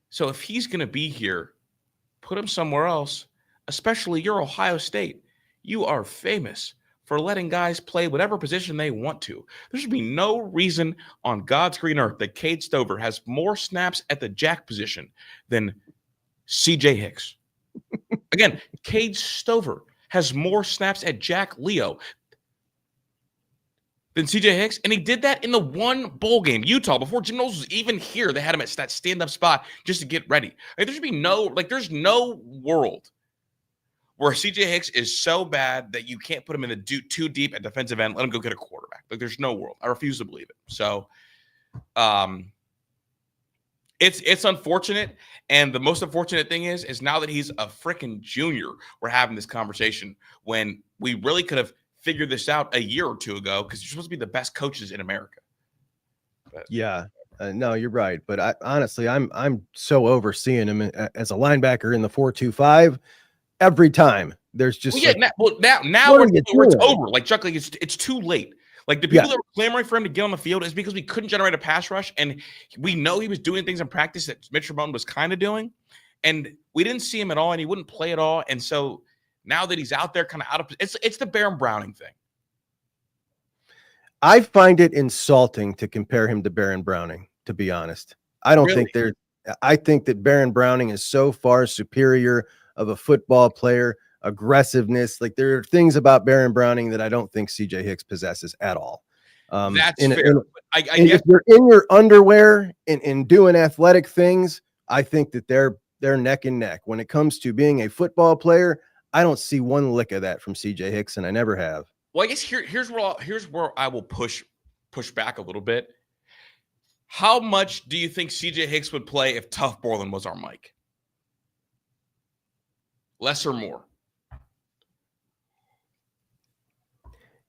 So if he's going to be here, put him somewhere else, especially you're Ohio State. You are famous for letting guys play whatever position they want to. There should be no reason on God's green earth that Cade Stover has more snaps at the jack position than CJ Hicks. Again, Cade Stover has more snaps at Jack Leo than CJ Hicks, and he did that in the one bowl game, Utah, before Jim Knowles was even here. They had him at that stand-up spot just to get ready. Like, there should be there's no world where CJ Hicks is so bad that you can't put him in the too deep at defensive end, let him go get a quarterback. Like, there's no world. I refuse to believe it. So, it's unfortunate. And the most unfortunate thing is now that he's a freaking junior, we're having this conversation when we really could have figured this out a year or 2 ago, because you're supposed to be the best coaches in America. But, yeah, no, you're right. But honestly, I'm so over seeing him as a linebacker in the 4-2-5 every time. There's just now it's over. Like, Juck, like it's too late. Like, the people that were clamoring for him to get on the field is because we couldn't generate a pass rush, and we know he was doing things in practice that Mitch Ramon was kind of doing, and we didn't see him at all, and he wouldn't play at all. And so now that he's out there, kind of out of it's the Baron Browning thing. I find it insulting to compare him to Baron Browning, to be honest. I think that Baron Browning is so far superior of a football player, aggressiveness. Like, there are things about Baron Browning that I don't think CJ Hicks possesses at all. That's fair. I guess if you're in your underwear and doing athletic things, I think that they're neck and neck. When it comes to being a football player, I don't see one lick of that from CJ Hicks, and I never have. Well, I guess here's where I will push back a little bit. How much do you think CJ Hicks would play if Tough Borland was our Mike? Less or more?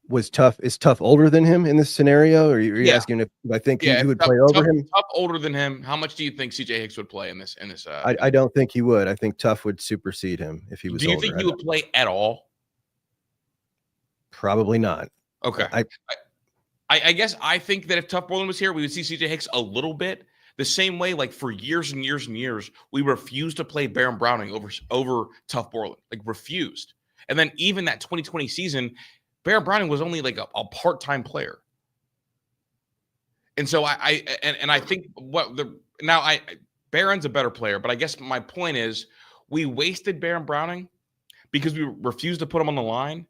Is Tough older than him in this scenario? Or are you asking if I think he would play over him? Tough older than him. How much do you think CJ Hicks would play in this? I don't think he would. I think Tough would supersede him if he was older. Do you think he would play at all? Probably not. Okay. I guess I think that if Tough Borland was here, we would see CJ Hicks a little bit. The same way, like, for years and years and years, we refused to play Baron Browning over Tough Borland. Like, refused. And then even that 2020 season, Baron Browning was only like a part-time player. And so I think Baron's a better player, but I guess my point is we wasted Baron Browning because we refused to put him on the line,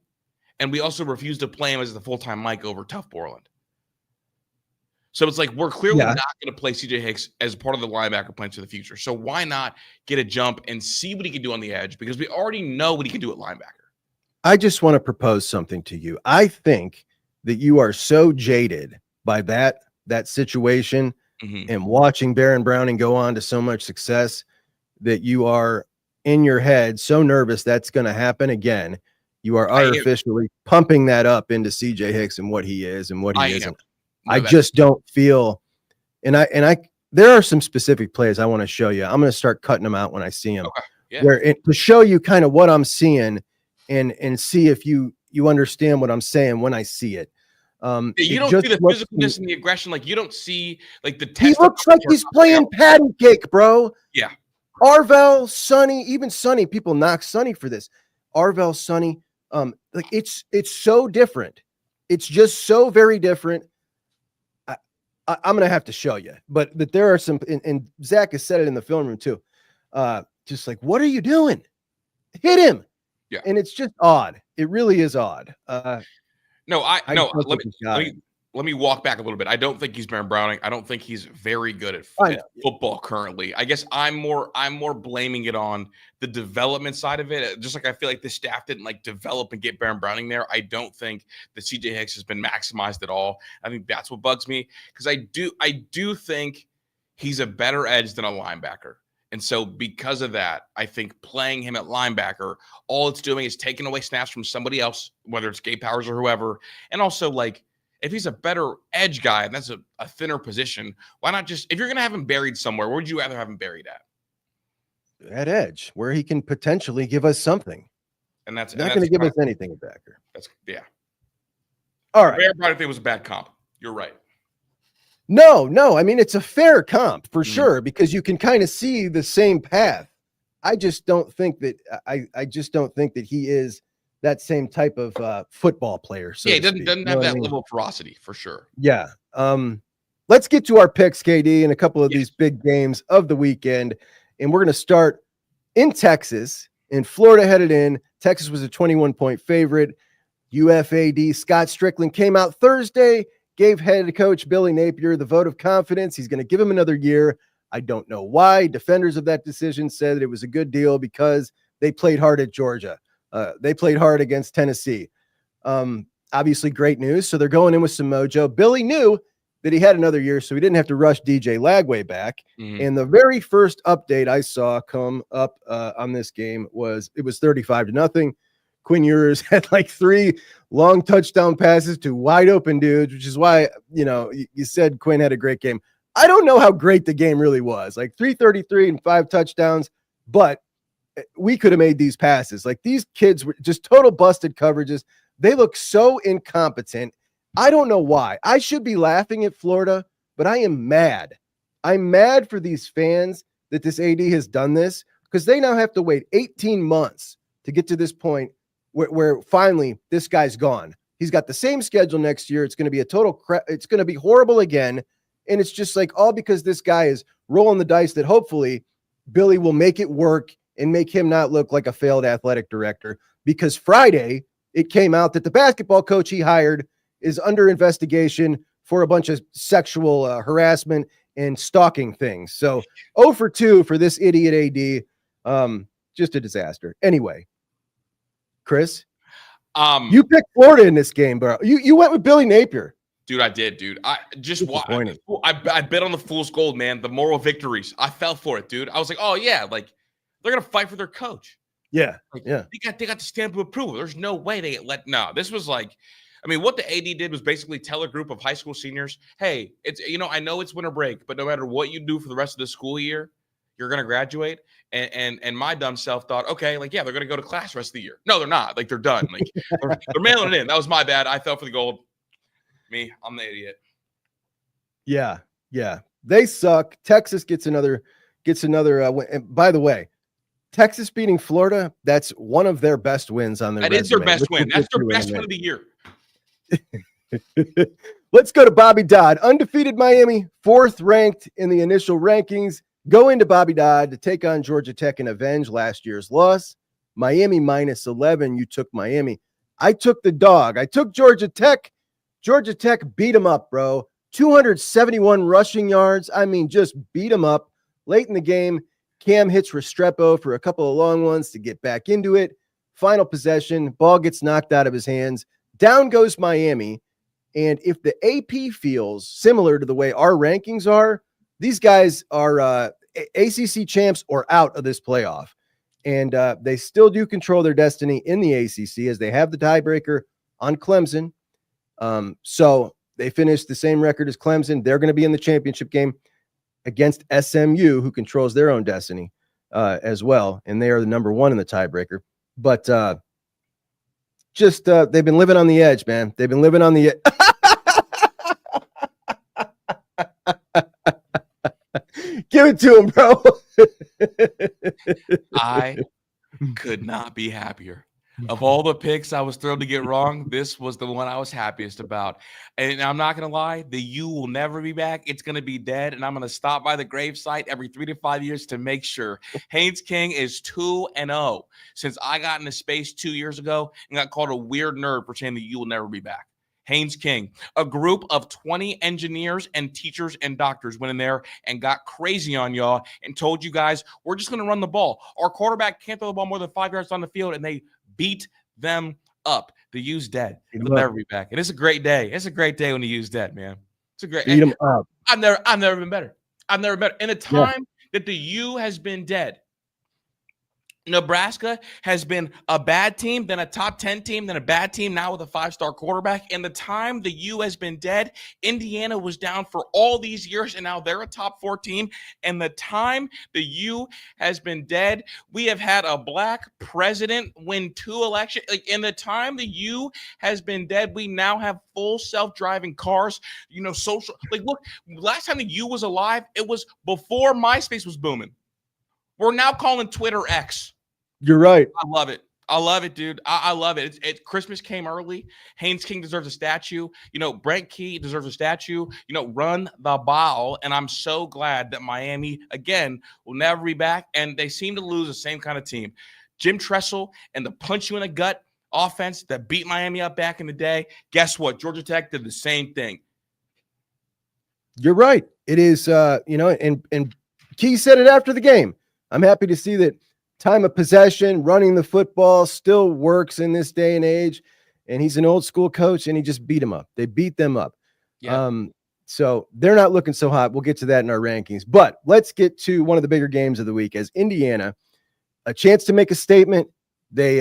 and we also refused to play him as the full-time Mike over Tough Borland. So it's like we're clearly not going to play CJ Hicks as part of the linebacker plans for the future. So why not get a jump and see what he can do on the edge? Because we already know what he can do at linebacker. I just want to propose something to you. I think that you are so jaded by that situation and watching Baron Browning go on to so much success that you are in your head so nervous that's going to happen again. You are artificially pumping that up into CJ Hicks and what he is and what he isn't. I just don't feel, and there are some specific plays I want to show you. I'm going to start cutting them out when I see them. Okay. Yeah. To show you kind of what I'm seeing and see if you understand what I'm saying when I see it. Yeah, you don't see the physicalness and the aggression. Like, you don't see like the test. He looks like he's playing patty cake, bro. Yeah. Arvell, Sonny, even Sonny. People knock Sonny for this. Arvell, Sonny. Like it's so different. It's just so very different. I'm gonna have to show you, but there are some, and Zach has said it in the film room too. Just like, what are you doing? Hit him. Yeah. And it's just odd. It really is odd. Let me walk back a little bit. I don't think he's Baron Browning. I don't think he's very good at football currently. I guess I'm more blaming it on the development side of it. Just like I feel like the staff didn't like develop and get Baron Browning there. I don't think that CJ Hicks has been maximized at all. I think that's what bugs me, because I do think he's a better edge than a linebacker. And so because of that, I think playing him at linebacker, all it's doing is taking away snaps from somebody else, whether it's Gabe Powers or whoever. And also, like, if he's a better edge guy and that's a thinner position, why not just, if you're going to have him buried somewhere, where would you rather have him buried at? At edge, where he can potentially give us something. And that's not going to give us anything at backer. Yeah. All right. Baron Browning thing was a bad comp. You're right. No. I mean, it's a fair comp for sure, because you can kind of see the same path. I just don't think that I just don't think that he is that same type of football player. So he doesn't have that level of ferocity for sure. Yeah. Let's get to our picks, KD, in a couple of these big games of the weekend. And we're going to start in Texas, and Florida headed in. Texas was a 21-point favorite. UFAD Scott Strickland came out Thursday, gave head coach Billy Napier the vote of confidence. He's going to give him another year. I don't know why. Defenders of that decision said that it was a good deal because they played hard at Georgia. They played hard against Tennessee. Obviously great news. So they're going in with some mojo. Billy knew that he had another year, so he didn't have to rush DJ Lagway back. And the very first update I saw come up on this game was 35-0. Quinn Ewers had like 3 long touchdown passes to wide open dudes, which is why, you said Quinn had a great game. I don't know how great the game really was, like 333 and 5 touchdowns, but we could have made these passes. Like, these kids were just total busted coverages. They look so incompetent. I don't know why. I should be laughing at Florida, but I am mad. I'm mad for these fans that this AD has done this, because they now have to wait 18 months to get to this point where finally this guy's gone. He's got the same schedule next year. It's going to be it's going to be horrible again. And it's just like all because this guy is rolling the dice that hopefully Billy will make it work and make him not look like a failed athletic director. Because Friday it came out that the basketball coach he hired is under investigation for a bunch of sexual harassment and stalking things. So 0 for 2 for this idiot AD. Just a disaster. Anyway, Kris, you picked Florida in this game, bro. You went with Billy Napier. Dude, I did, dude. I bet on the fool's gold, man. The moral victories. I fell for it, dude. I was like, oh yeah, like they're gonna fight for their coach. Yeah, like, yeah. They got the stamp of approval. There's no way they no. This was like, I mean, what the AD did was basically tell a group of high school seniors, hey, it's I know it's winter break, but no matter what you do for the rest of the school year, you're gonna graduate. And my dumb self thought, okay, like, yeah, they're gonna go to class the rest of the year. No, they're not. Like, they're done. Like, they're mailing it in. That was my bad. I fell for the gold. Me, I'm the idiot. Yeah. They suck. Texas gets another win. And by the way, Texas beating Florida, that's one of their best wins on their resume. That is their best win. That's their best win of the year. Let's go to Bobby Dodd. Undefeated Miami, 4th ranked in the initial rankings. Go into Bobby Dodd to take on Georgia Tech and avenge last year's loss. Miami -11. You took Miami. I took the dog. I took Georgia Tech. Georgia Tech beat them up, bro. 271 rushing yards. I mean, just beat them up. Late in the game, Cam hits Restrepo for a couple of long ones to get back into it. Final possession, ball gets knocked out of his hands. Down goes Miami. And if the AP feels similar to the way our rankings are, these guys are ACC champs or out of this playoff. And they still do control their destiny in the ACC as they have the tiebreaker on Clemson. So they finished the same record as Clemson. They're going to be in the championship game. against SMU, who controls their own destiny as well, and they are the number 1 in the tiebreaker. But they've been living on the edge, man. They've been living on the edge. Give it to him, bro. I could not be happier. Of all the picks I was thrilled to get wrong, this was the one I was happiest about. And I'm not going to lie, the U will never be back. It's going to be dead. And I'm going to stop by the gravesite every 3 to 5 years to make sure. Haynes King is 2-0 since I got into space 2 years ago and got called a weird nerd for saying the U will never be back. Haynes King, a group of 20 engineers and teachers and doctors went in there and got crazy on y'all and told you guys, we're just going to run the ball. Our quarterback can't throw the ball more than 5 yards on the field, and they beat them up. The U's dead. It'll never be back. And it's a great day. It's a great day when the U's dead, man. It's a great Beat them up. I've never been better. I've never been better. In the time that the U has been dead, Nebraska has been a bad team, then a top 10 team, then a bad team, now with a 5-star quarterback. In the time the U has been dead, Indiana was down for all these years, and now they're a top 4 team. And the time the U has been dead, we have had a black president win 2 elections. Like, in the time the U has been dead, we now have full self-driving cars, social. Like, look, last time the U was alive, it was before MySpace was booming. We're now calling Twitter X. You're right. I love it. I love it, dude. I love it. Christmas came early. Haynes King deserves a statue. Brent Key deserves a statue. Run the ball. And I'm so glad that Miami, again, will never be back. And they seem to lose the same kind of team. Jim Tressel and the punch you in the gut offense that beat Miami up back in the day. Guess what? Georgia Tech did the same thing. You're right. It is, and Key said it after the game. I'm happy to see that time of possession, running the football still works in this day and age. And he's an old school coach, and he just beat them up. They beat them up. Yeah. So they're not looking so hot. We'll get to that in our rankings. But let's get to one of the bigger games of the week as Indiana, a chance to make a statement. They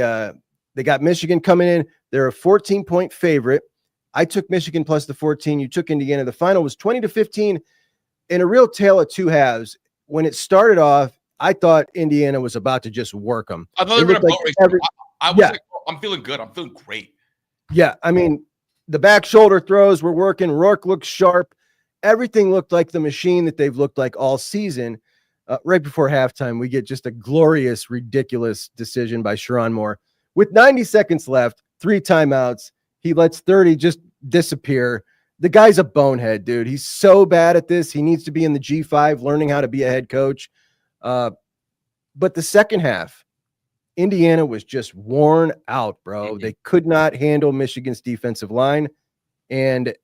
got Michigan coming in. They're a 14-point favorite. I took Michigan plus the 14. You took Indiana. The final was 20-15 in a real tale of two halves. When it started off, I thought Indiana was about to just work them. I thought they were going to boat race. I'm feeling good. I'm feeling great. Yeah, I mean, the back shoulder throws were working. Rourke looked sharp. Everything looked like the machine that they've looked like all season. Right before halftime, we get just a glorious, ridiculous decision by Sherrone Moore. With 90 seconds left, 3 timeouts, he lets 30 just disappear. The guy's a bonehead, dude. He's so bad at this. He needs to be in the G5, learning how to be a head coach. But the second half, Indiana was just worn out, bro. Mm-hmm. They could not handle Michigan's defensive line. And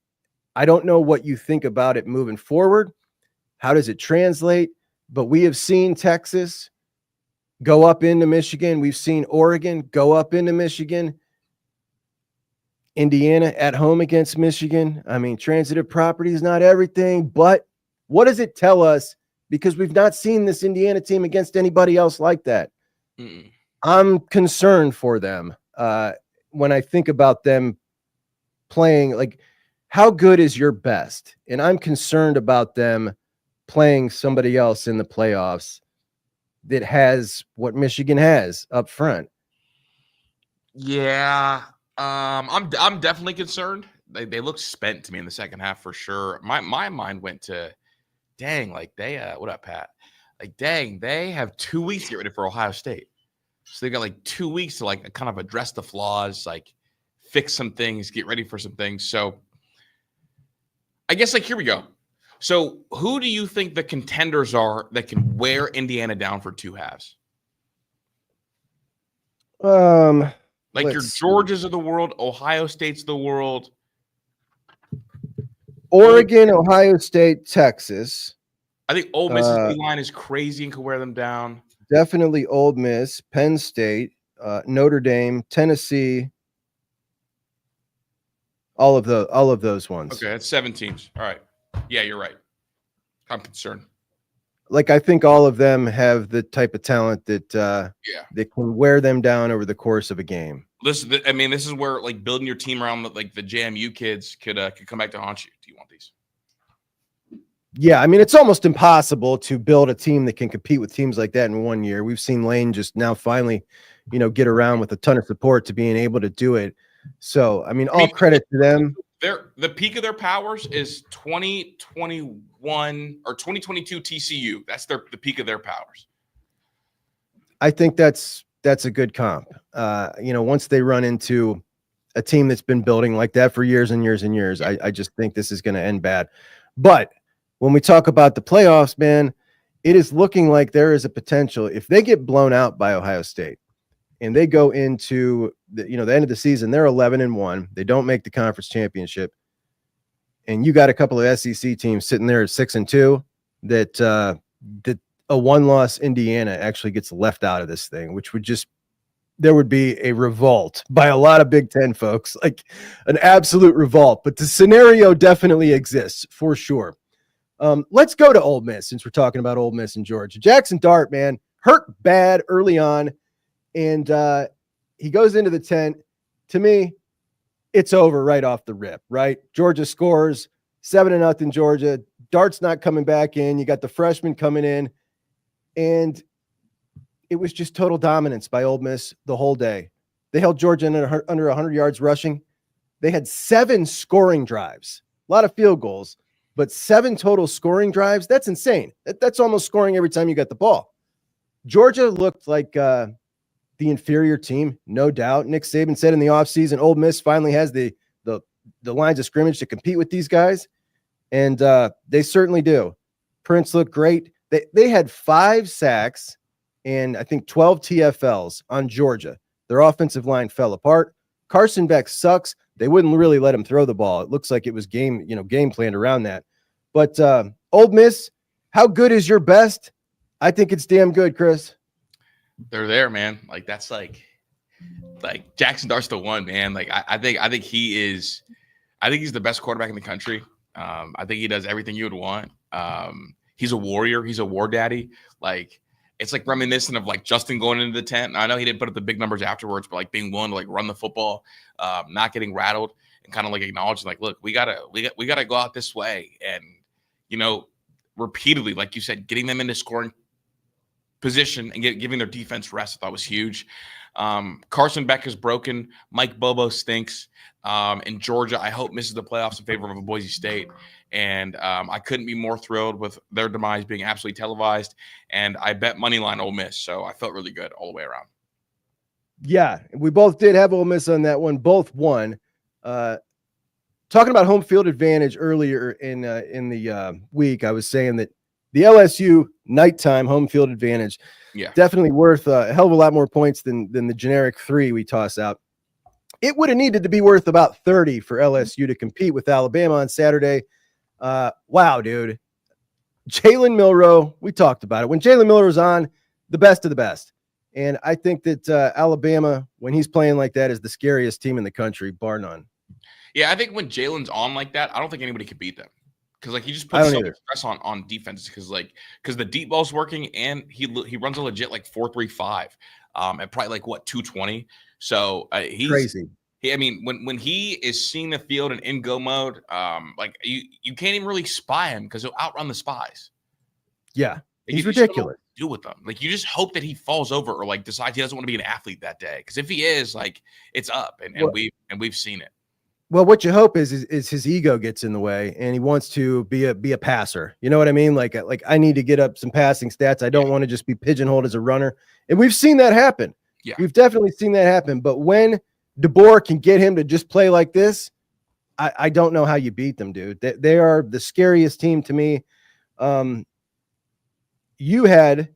I don't know what you think about it moving forward. How does it translate? But we have seen Texas go up into Michigan. We've seen Oregon go up into Michigan. Indiana at home against Michigan. I mean, transitive property is not everything, but what does it tell us? Because we've not seen this Indiana team against anybody else like that. Mm-mm. I'm concerned for them when I think about them playing. Like, how good is your best? And I'm concerned about them playing somebody else in the playoffs that has what Michigan has up front. Yeah, I'm definitely concerned. They look spent to me in the second half for sure. My mind went to, dang, like they what up, Pat? Like, dang, they have 2 weeks to get ready for Ohio State. So they got like 2 weeks to like kind of address the flaws, like fix some things, get ready for some things. So I guess like here we go. So who do you think the contenders are that can wear Indiana down for 2 halves? Like your Georgias of the world, Ohio State's of the world. Oregon, Ohio State, Texas. I think Ole Miss's line is crazy and can wear them down. Definitely Ole Miss, Penn State, Notre Dame, Tennessee. All of those ones. Okay, that's 7 teams. All right. Yeah, you're right. I'm concerned. Like, I think all of them have the type of talent that they can wear them down over the course of a game. Listen, I mean, this is where like building your team around like the JMU kids could come back to haunt you. Do you want these? Yeah, I mean, it's almost impossible to build a team that can compete with teams like that in 1 year. We've seen Lane just now finally, get around with a ton of support to being able to do it. So, I mean, all credit to them. The peak of their powers is 2021 or 2022 TCU. That's the peak of their powers. I think that's a good comp. Once they run into a team that's been building like that for years and years and years, I just think this is going to end bad. But when we talk about the playoffs, man, it is looking like there is a potential. If they get blown out by Ohio State and they go into the end of the season, they're 11-1. They don't make the conference championship. And you got a couple of SEC teams sitting there at 6-2 that a one-loss Indiana actually gets left out of this thing, which there would be a revolt by a lot of Big Ten folks, like an absolute revolt. But the scenario definitely exists for sure. Let's go to Ole Miss since we're talking about Ole Miss and Georgia. Jackson Dart, man, hurt bad early on, and he goes into the tent. To me, it's over right off the rip, right? Georgia scores 7-0 Georgia. Dart's not coming back in. You got the freshman coming in, and it was just total dominance by Ole Miss the whole day. They held Georgia under 100 yards rushing. They had 7 scoring drives, a lot of field goals, but 7 total scoring drives. That's insane. That's almost scoring every time you got the ball. Georgia looked like the inferior team, no doubt. Nick Saban said in the offseason, Ole Miss finally has the lines of scrimmage to compete with these guys, and they certainly do. Prince looked great. They had 5 sacks and I think 12 TFLs on Georgia. Their offensive line fell apart. Carson Beck sucks. They wouldn't really let him throw the ball. It looks like it was game planned around that. But Ole Miss, how good is your best? I think it's damn good, Kris. They're there, man. Like that's like Jackson Dart's the one, man. Like I think he's the best quarterback in the country. I think he does everything you would want. He's a warrior. He's a war daddy. Like it's like reminiscent of like Justin going into the tent. I know he didn't put up the big numbers afterwards, but like being willing to like run the football, not getting rattled, and kind of like acknowledging like, look, we gotta go out this way, and repeatedly, like you said, getting them into scoring position and giving their defense rest. I thought was huge. Carson Beck is broken. Mike Bobo stinks. In Georgia, I hope misses the playoffs in favor of a Boise State. And I couldn't be more thrilled with their demise being absolutely televised. And I bet moneyline Ole Miss. So I felt really good all the way around. Yeah, we both did have Ole Miss on that one. Both won. Talking about home field advantage earlier in the week, I was saying that the LSU nighttime home field advantage, definitely worth a hell of a lot more points than the generic 3 we toss out. It would have needed to be worth about 30 for LSU to compete with Alabama on Saturday. Wow, dude. Jalen Milroe, we talked about it. When Jalen Milroe's on, the best of the best. And I think that Alabama, when he's playing like that, is the scariest team in the country, bar none. Yeah, I think when Jalen's on like that, I don't think anybody can beat them. Because like he just puts so much stress on defenses because the deep ball's working and he runs a legit like 4.35 at probably like 220. So he's crazy. When he is seeing the field and in go mode, like you can't even really spy him because he'll outrun the spies. Yeah, he's ridiculous. Do with them, like you just hope that he falls over or like decides he doesn't want to be an athlete that day. Because if he is, like it's up, and we've seen it. Well, what you hope is his ego gets in the way and he wants to be a passer. You know what I mean? Like I need to get up some passing stats. I don't want to just be pigeonholed as a runner. And we've seen that happen. Yeah. We've definitely seen that happen. But when DeBoer can get him to just play like this, I don't know how you beat them, dude. They are the scariest team to me. You had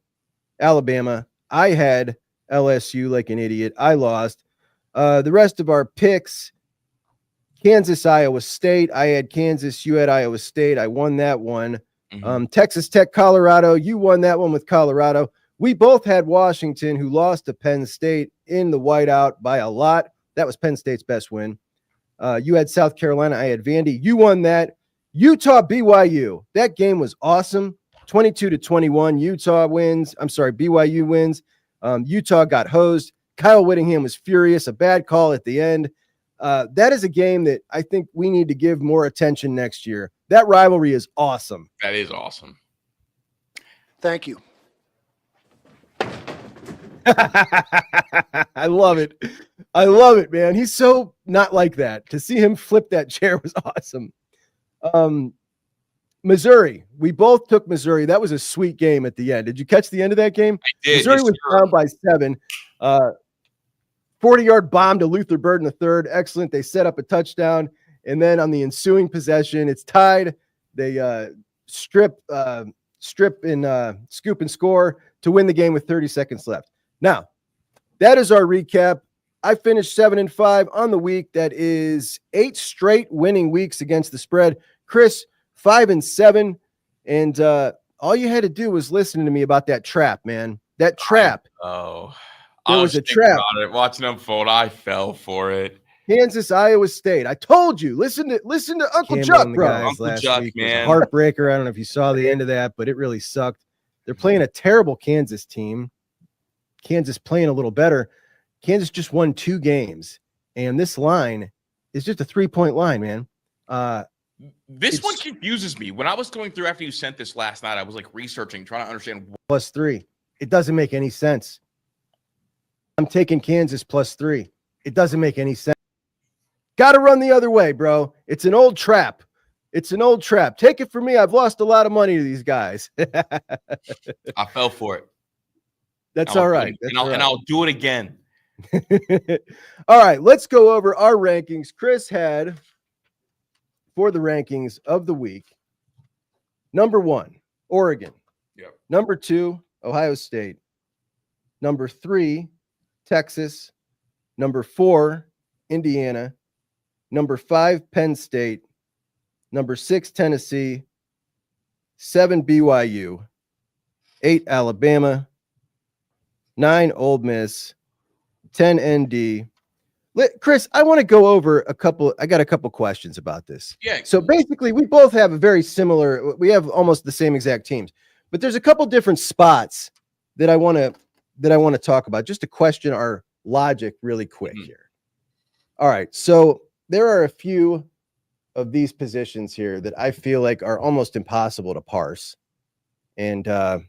Alabama. I had LSU like an idiot. I lost. The rest of our picks, Kansas, Iowa State. I had Kansas. You had Iowa State. I won that one. Mm-hmm. Texas Tech, Colorado. You won that one with Colorado. We both had Washington, who lost to Penn State in the whiteout by a lot. That was Penn State's best win. You had South Carolina. I had Vandy. You won that. Utah, BYU. That game was awesome. 22-21. Utah wins. I'm sorry, BYU wins. Utah got hosed. Kyle Whittingham was furious. A bad call at the end. That is a game that I think we need to give more attention next year. That rivalry is awesome. That is awesome. Thank you. I love it. I love it, man. He's so not like that. To see him flip that chair was awesome. Missouri. We both took Missouri. That was a sweet game at the end. Did you catch the end of that game? I did. Missouri was down by 7. 40-yard bomb to Luther Bird in the third. Excellent. They set up a touchdown. And then on the ensuing possession, it's tied. They strip and scoop and score to win the game with 30 seconds left. Now, that is our recap. I finished 7-5 on the week. That is 8 straight winning weeks against the spread. Kris, 5-7. And all you had to do was listen to me about that trap, man. That trap. There was a trap. Watching them fold, I fell for it. Kansas, Iowa State. I told you. Listen to Uncle Juck, bro. Uncle Juck, man. Heartbreaker. I don't know if you saw the end of that, but it really sucked. They're playing a terrible Kansas team. Kansas playing a little better. Kansas just won 2 games, and this line is just a 3-point line, man. This one confuses me. When I was going through after you sent this last night, I was like researching, trying to understand. +3. It doesn't make any sense. I'm taking Kansas +3. It doesn't make any sense. Got to run the other way, bro. It's an old trap. It's an old trap. Take it from me. I've lost a lot of money to these guys. I fell for it. That's all right. And I'll do it again. All right, let's go over our rankings. Kris had, for the rankings of the week, number 1, Oregon. Yep. Number 2, Ohio State. Number 3, Texas. Number 4, Indiana. Number 5, Penn State. Number 6, Tennessee. 7, BYU. 8, Alabama. 9, Ole Miss. 10, ND. Kris, I want to go over I got a couple questions about this. Yeah. So basically, we both have we have almost the same exact teams, but there's a couple different spots that I want to talk about, just to question our logic really quick here. All right. So there are a few of these positions here that I feel like are almost impossible to parse. And let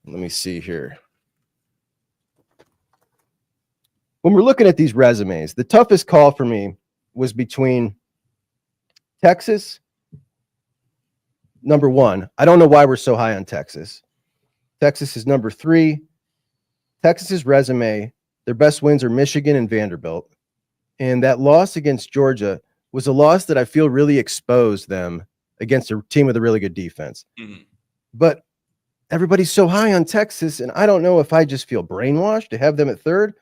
me see here. When we're looking at these resumes, the toughest call for me was between Texas, number 1. I don't know why we're so high on Texas. Texas is number 3. Texas's resume, their best wins are Michigan and Vanderbilt. And that loss against Georgia was a loss that I feel really exposed them against a team with a really good defense. Mm-hmm. But everybody's so high on Texas, and I don't know if I just feel brainwashed to have them at 3rd.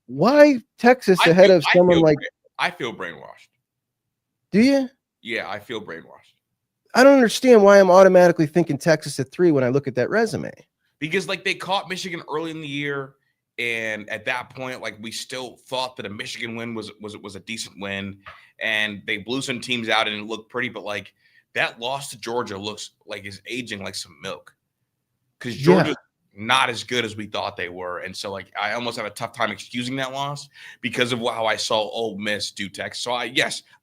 Why Texas ahead of someone like... I feel brainwashed. Do you? Yeah, I feel brainwashed. I don't understand why I'm automatically thinking Texas at 3 when I look at that resume. Because like they caught Michigan early in the year, and at that point, like we still thought that a Michigan win was a decent win, and they blew some teams out and it looked pretty, but like that loss to Georgia looks like it's aging like some milk. Because Georgia's not as good as we thought they were. And so like I almost have a tough time excusing that loss because of how I saw Ole Miss do Texas. So I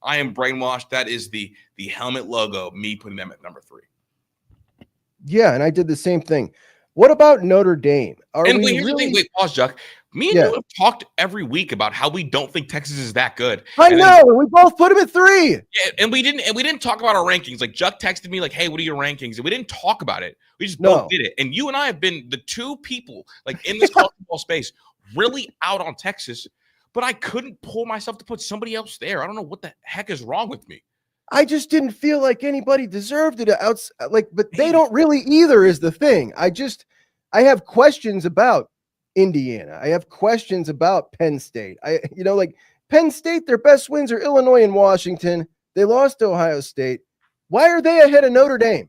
am brainwashed. That is the helmet logo, me putting them at number 3. Yeah, and I did the same thing. What about Notre Dame? Wait, pause, Juck. Me and you have talked every week about how we don't think Texas is that good. I know. We both put them at 3. Yeah, and we didn't talk about our rankings. Like Juck texted me like, "Hey, what are your rankings?" And we didn't talk about it. We just both did it. And you and I have been the 2 people like in this college football space really out on Texas, but I couldn't pull myself to put somebody else there. I don't know what the heck is wrong with me. I just didn't feel like anybody deserved it but they don't really either is the thing. I have questions about Indiana. I have questions about Penn State. Penn State, their best wins are Illinois and Washington. They lost to Ohio State. Why are they ahead of Notre Dame?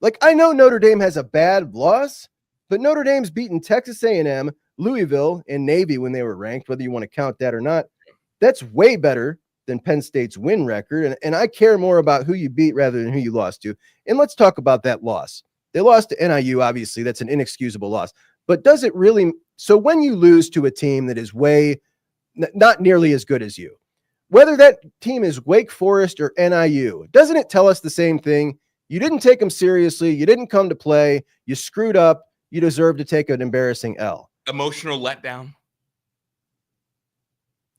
Like, I know Notre Dame has a bad loss, but Notre Dame's beaten Texas A&M, Louisville, and Navy when they were ranked, whether you want to count that or not. That's way better than Penn State's win record. And I care more about who you beat rather than who you lost to. And let's talk about that loss. They lost to NIU, obviously. That's an inexcusable loss. But does it really? So when you lose to a team that is not nearly as good as you, whether that team is Wake Forest or NIU, doesn't it tell us the same thing? You didn't take them seriously. You didn't come to play. You screwed up. You deserve to take an embarrassing L. Emotional letdown.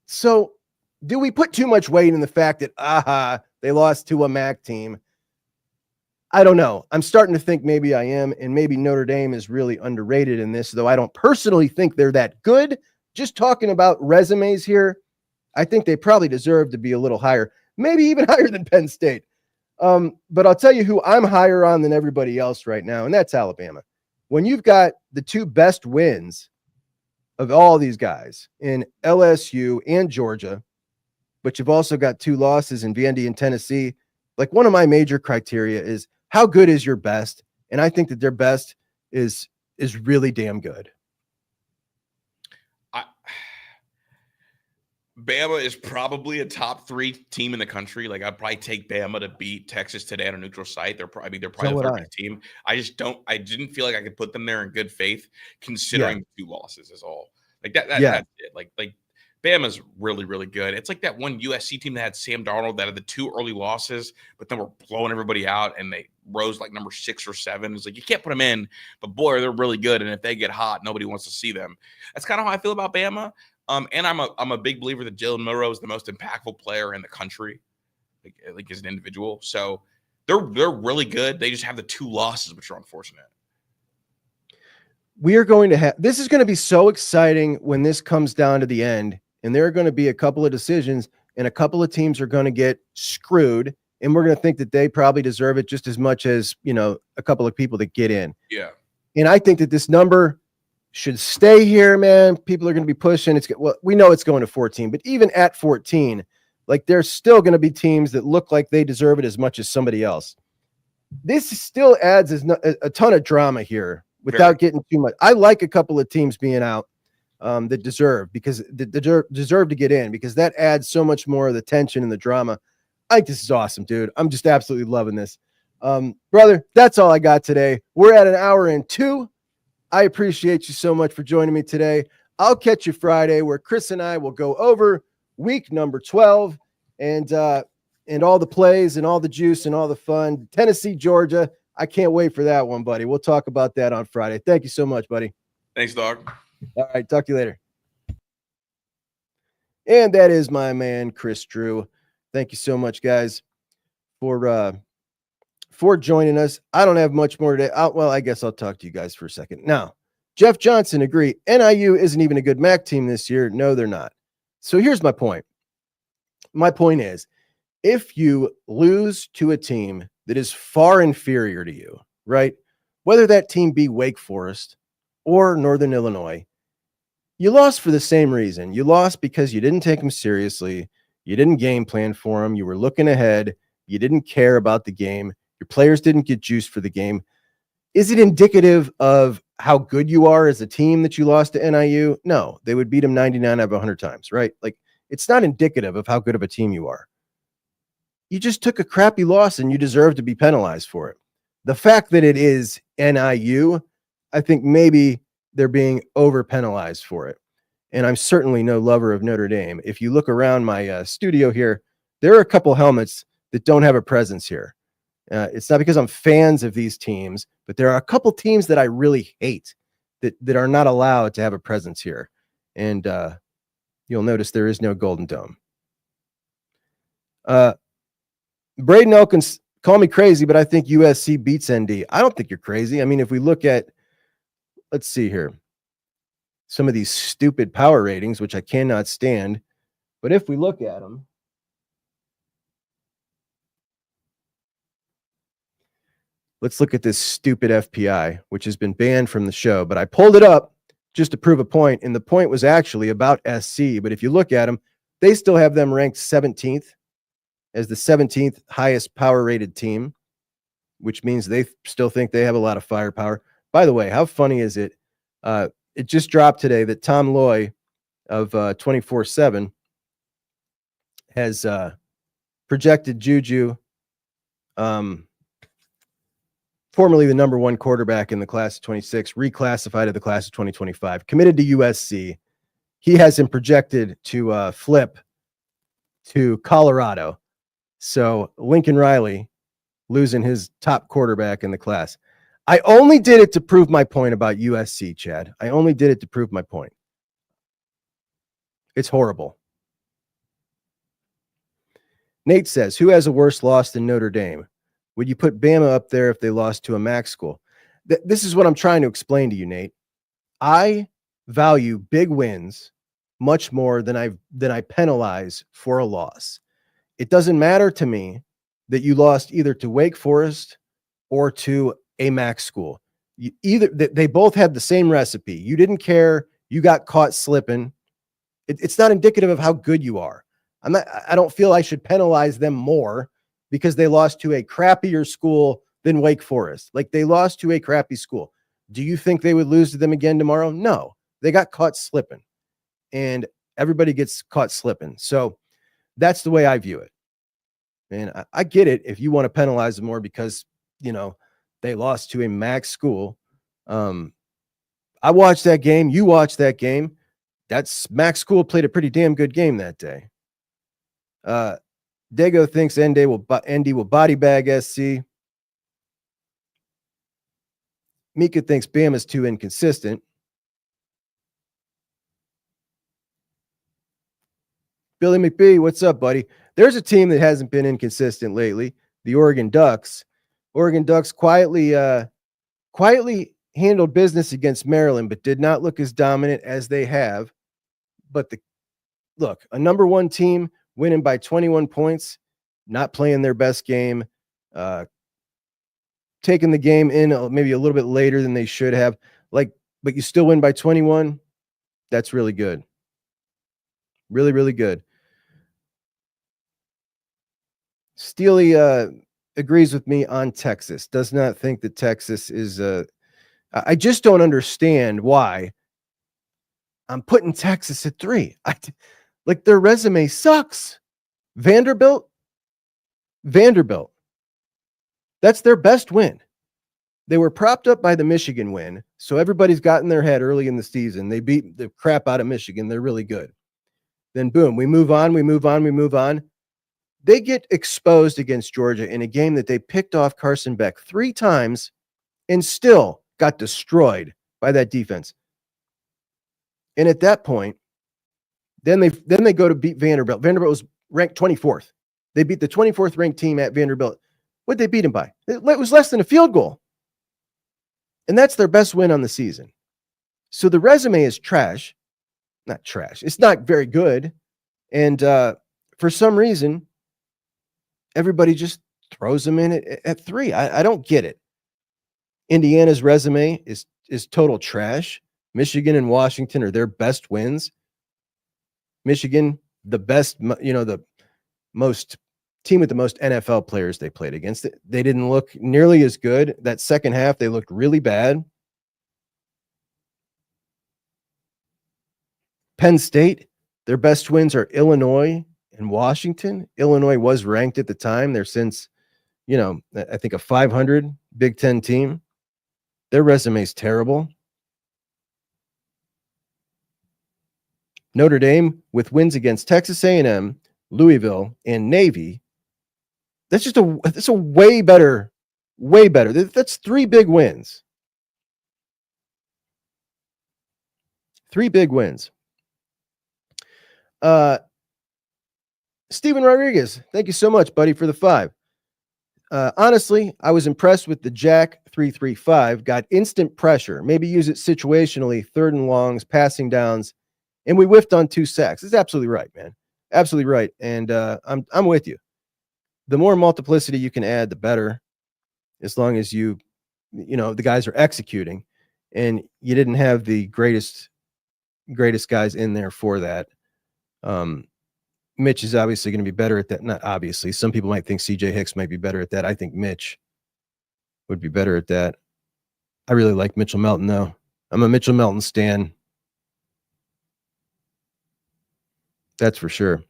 So do we put too much weight in the fact that, they lost to a MAC team? I don't know. I'm starting to think maybe I am, and maybe Notre Dame is really underrated in this, though I don't personally think they're that good. Just talking about resumes here, I think they probably deserve to be a little higher, maybe even higher than Penn State. But I'll tell you who I'm higher on than everybody else right now, and that's Alabama. When you've got the two best wins of all these guys in LSU and Georgia, but you've also got two losses in Vandy and Tennessee, like one of my major criteria is how good is your best? And I think that their best is really damn good. Bama is probably a top 3 team in the country. Like, I'd probably take Bama to beat Texas today on a neutral site. They're probably the third best team. I didn't feel like I could put them there in good faith, considering the 2 losses is all. Like that's it. Like Bama's really, really good. It's like that one USC team that had Sam Darnold that had the 2 early losses, but then were blowing everybody out and they rose like number 6 or 7. It's like, you can't put them in, but boy, they're really good. And if they get hot, nobody wants to see them. That's kind of how I feel about Bama. And I'm a big believer that Jalen Milroe is the most impactful player in the country, like as an individual. So they're really good. They just have the 2 losses, which are unfortunate. We are going to have, this is going to be so exciting when this comes down to the end, and there are going to be a couple of decisions, and a couple of teams are going to get screwed, and we're going to think that they probably deserve it just as much as, a couple of people that get in. Yeah. And I think that this number should stay here, man. People are going to be pushing. We know it's going to 14, but even at 14, like, there's still going to be teams that look like they deserve it as much as somebody else. This still adds a ton of drama here without getting too much. I like a couple of teams being out that deserve to get in, because that adds so much more of the tension and the drama. I think this is awesome, dude. I'm just absolutely loving this. Brother, that's all I got today. We're at 1 hour and 2. I appreciate you so much for joining me today. I'll catch you Friday, where Kris and I will go over week number 12 and all the plays and all the juice and all the fun. Tennessee, Georgia. I can't wait for that one, buddy. We'll talk about that on Friday. Thank you so much, buddy. Thanks, dog. All right. Talk to you later. And that is my man, Kris Drew. Thank you so much, guys, for joining us. I don't have much more today. I guess I'll talk to you guys for a second. Now, Jeff Johnson, agree. NIU isn't even a good MAC team this year. No, they're not. So here's my point. My point is, if you lose to a team that is far inferior to you, right? Whether that team be Wake Forest or Northern Illinois, you lost for the same reason. You lost because you didn't take them seriously. You didn't game plan for them. You were looking ahead. You didn't care about the game. Your players didn't get juiced for the game. Is it indicative of how good you are as a team that you lost to NIU? No, they would beat them 99 out of 100 times, right? Like, it's not indicative of how good of a team you are. You just took a crappy loss and you deserve to be penalized for it. The fact that it is NIU, I think maybe they're being over penalized for it. And I'm certainly no lover of Notre Dame. If you look around my studio here, there are a couple helmets that don't have a presence here. It's not because I'm fans of these teams, but there are a couple teams that I really hate that are not allowed to have a presence here. And you'll notice there is no Golden Dome. Braden Elkins, call me crazy, but I think USC beats ND. I don't think you're crazy. I mean, if we look at, let's see here, some of these stupid power ratings, which I cannot stand, but if we look at them, let's look at this stupid FPI, which has been banned from the show, but I pulled it up just to prove a point, and the point was actually about SC, but if you look at them, they still have them ranked 17th as the 17th highest power rated team, which means they still think they have a lot of firepower. By the way, how funny is it? It just dropped today that Tom Loy of 24/7 has projected Juju, formerly the number 1 quarterback in the class of 26, reclassified to the class of 2025, committed to USC. He has him projected to flip to Colorado. So Lincoln Riley losing his top quarterback in the class. I only did it to prove my point about USC, Chad. I only did it to prove my point. It's horrible. Nate says, who has a worse loss than Notre Dame? Would you put Bama up there if they lost to a MAC school? This is what I'm trying to explain to you, Nate. I value big wins much more than I penalize for a loss. It doesn't matter to me that you lost either to Wake Forest or to a MAC school. They both had the same recipe. You didn't care. You got caught slipping. It's not indicative of how good you are. I don't feel I should penalize them more because they lost to a crappier school than Wake Forest. Like, they lost to a crappy school. Do you think they would lose to them again tomorrow? No, they got caught slipping, and everybody gets caught slipping. So that's the way I view it. And I get it if you want to penalize them more because, they lost to a MAC school. I watched that game. You watched that game. That's MAC school played a pretty damn good game that day. Dago thinks ND will body bag SC. Mika thinks Bam is too inconsistent. Billy McBee, what's up, buddy? There's a team that hasn't been inconsistent lately, the Oregon Ducks. Oregon Ducks quietly handled business against Maryland, but did not look as dominant as they have. But look, a number one team winning by 21 points, not playing their best game, taking the game in maybe a little bit later than they should have. But you still win by 21. That's really good. Really, really good. Steely agrees with me on Texas. Does not think that Texas is I just don't understand why I'm putting Texas at 3. Their resume sucks. Vanderbilt. That's their best win. They were propped up by the Michigan win, so everybody's got in their head early in the season. They beat the crap out of Michigan. They're really good. Then boom, we move on. They get exposed against Georgia in a game that they picked off Carson Beck 3 times and still got destroyed by that defense. And at that point, then they go to beat Vanderbilt. Vanderbilt was ranked 24th. They beat the 24th ranked team at Vanderbilt. What'd they beat them by? It was less than a field goal. And that's their best win on the season. So the resume is trash. Not trash. It's not very good. And for some reason, everybody just throws them in at 3. I don't get it. Indiana's resume is total trash. Michigan and Washington are their best wins. Michigan, the best, the most team with the most NFL players they played against. They didn't look nearly as good. That second half, they looked really bad. Penn State, their best wins are Illinois and Washington. Illinois was ranked at the time. They're since, I think a 500 Big Ten team. Their resume is terrible. Notre Dame with wins against Texas A&M, Louisville, and Navy. That's a way better. That's 3 big wins. 3 big wins. Steven Rodriguez, thank you so much, buddy, for the 5. Honestly, I was impressed with the Jack 335. Got instant pressure. Maybe use it situationally, 3rd and longs, passing downs, and we whiffed on 2 sacks. It's absolutely right, man. Absolutely right. And I'm with you. The more multiplicity you can add, the better. As long as the guys are executing, and you didn't have the greatest guys in there for that. Mitch is obviously going to be better at that. Not obviously. Some people might think CJ Hicks might be better at that. I think Mitch would be better at that. I really like Mitchell Melton, though. I'm a Mitchell Melton stan. That's for sure.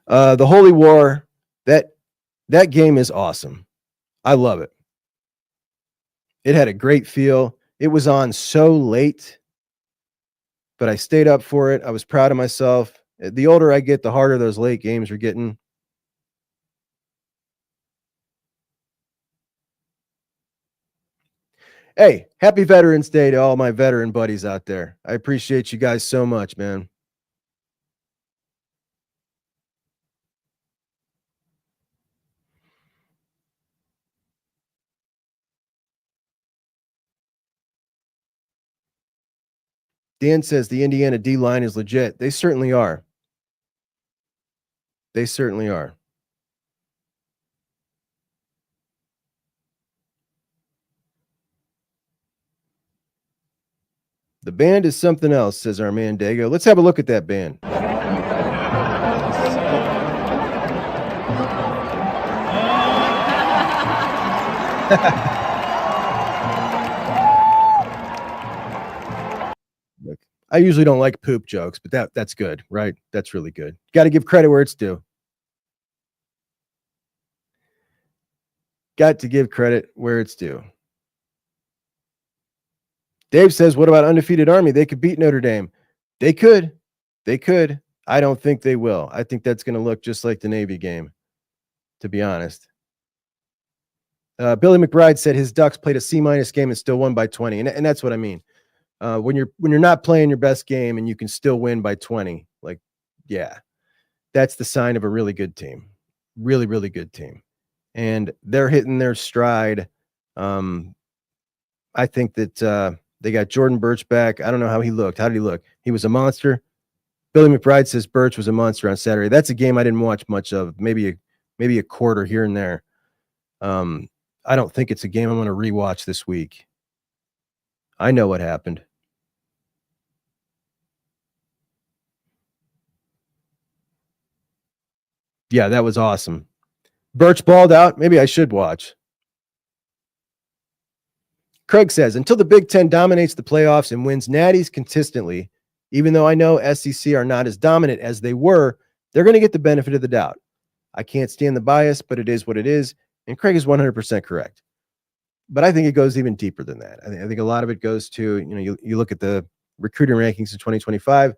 The Holy War, that game is awesome. I love it. It had a great feel. It was on so late, but I stayed up for it. I was proud of myself. The older I get, the harder those late games are getting. Hey, happy Veterans Day to all my veteran buddies out there. I appreciate you guys so much, man. Dan says the Indiana D line is legit. They certainly are. They certainly are. The band is something else, says our man Dago. Let's have a look at that band. Look, I usually don't like poop jokes, but that's good, right? That's really good. Got to give credit where it's due. Got to give credit where it's due. Dave says, what about undefeated Army? They could beat Notre Dame. They could. They could. I don't think they will. I think that's going to look just like the Navy game, to be honest. Billy McBride said his Ducks played a C- game and still won by 20. And that's what I mean. When you're not playing your best game and you can still win by 20, like, yeah, that's the sign of a really good team. Really, really good team. And they're hitting their stride. I think that they got Jordan Birch back. I don't know how he looked. How did he look? He was a monster. Billy McBride says Birch was a monster on Saturday. That's a game I didn't watch much of. Maybe a quarter here and there. I don't think it's a game I'm going to rewatch this week. I know what happened. Yeah, that was awesome. Birch balled out. Maybe I should watch. Craig says, until the Big Ten dominates the playoffs and wins natties consistently, even though I know SEC are not as dominant as they were, they're going to get the benefit of the doubt. I can't stand the bias, but it is what it is. And Craig is 100% correct. But I think it goes even deeper than that. I think a lot of it goes to, you look at the recruiting rankings in 2025,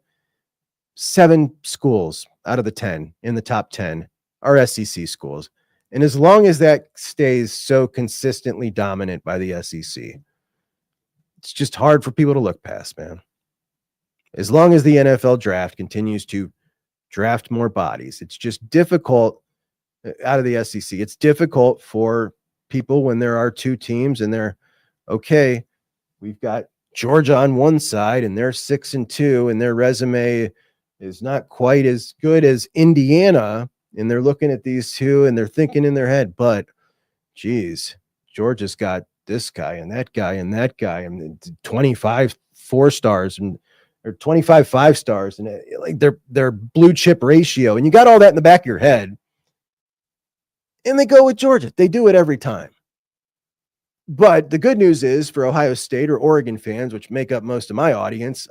7 schools out of the 10 in the top 10 are SEC schools. And as long as that stays so consistently dominant by the SEC, it's just hard for people to look past, man. As long as the NFL draft continues to draft more bodies, it's just difficult out of the SEC. It's difficult for people when there are 2 teams and they're, okay, we've got Georgia on one side and they're 6-2 and their resume is not quite as good as Indiana. And they're looking at these 2 and they're thinking in their head, but geez, Georgia's got this guy and that guy and that guy and 25 4-stars and or 25 5-stars and like their blue chip ratio. And you got all that in the back of your head. And they go with Georgia. They do it every time. But the good news is for Ohio State or Oregon fans, which make up most of my audience,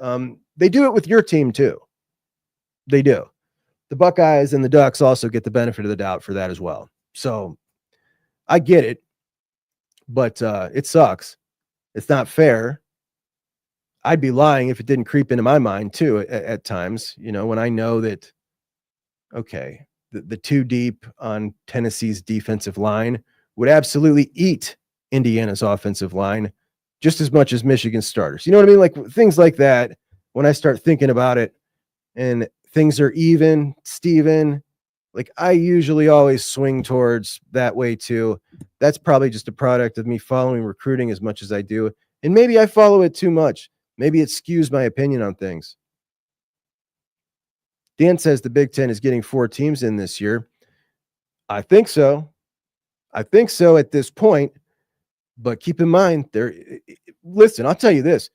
they do it with your team too. They do. The Buckeyes and the Ducks also get the benefit of the doubt for that as well. So I get it, but it sucks. It's not fair. I'd be lying if it didn't creep into my mind too at times, when I know that, okay, the 2 deep on Tennessee's defensive line would absolutely eat Indiana's offensive line just as much as Michigan's starters. You know what I mean? Like things like that, when I start thinking about it and things are even, Steven, like I usually always swing towards that way too. That's probably just a product of me following recruiting as much as I do. And maybe I follow it too much. Maybe it skews my opinion on things. Dan says the Big Ten is getting 4 teams in this year. I think so. I think so at this point. But keep in mind, listen, I'll tell you this.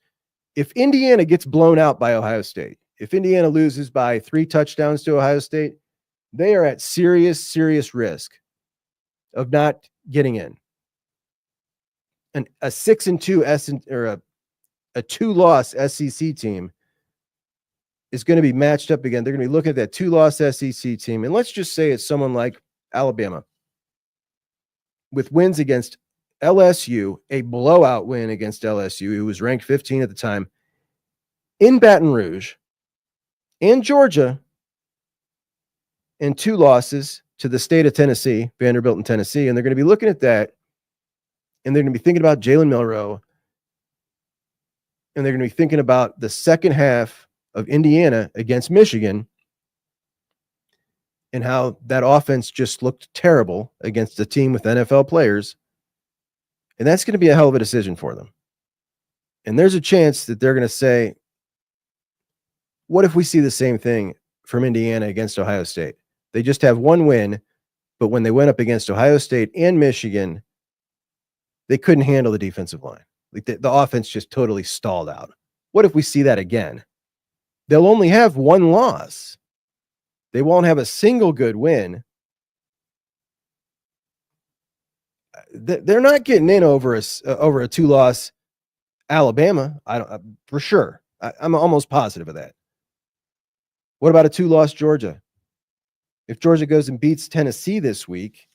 If Indiana gets blown out by Ohio State, if Indiana loses by 3 touchdowns to Ohio State, they are at serious, serious risk of not getting in. And a 6-2 or a 2-loss SEC team is going to be matched up again. They're going to be looking at that 2-loss SEC team. And let's just say it's someone like Alabama with wins against LSU, a blowout win against LSU, who was ranked 15 at the time, in Baton Rouge, and Georgia, and 2 losses to the state of Tennessee, Vanderbilt and Tennessee, and they're going to be looking at that, and they're going to be thinking about Jalen Milroe, and they're going to be thinking about the second half of Indiana against Michigan and how that offense just looked terrible against a team with NFL players. And that's going to be a hell of a decision for them. And there's a chance that they're going to say, what if we see the same thing from Indiana against Ohio State? They just have 1 win, but when they went up against Ohio State and Michigan, they couldn't handle the defensive line. Like the offense just totally stalled out. What if we see that again? They'll only have 1 loss. They won't have a single good win. They're not getting in over a 2-loss Alabama. I don't for sure. I'm almost positive of that. What about a 2-loss Georgia? If Georgia goes and beats Tennessee this week,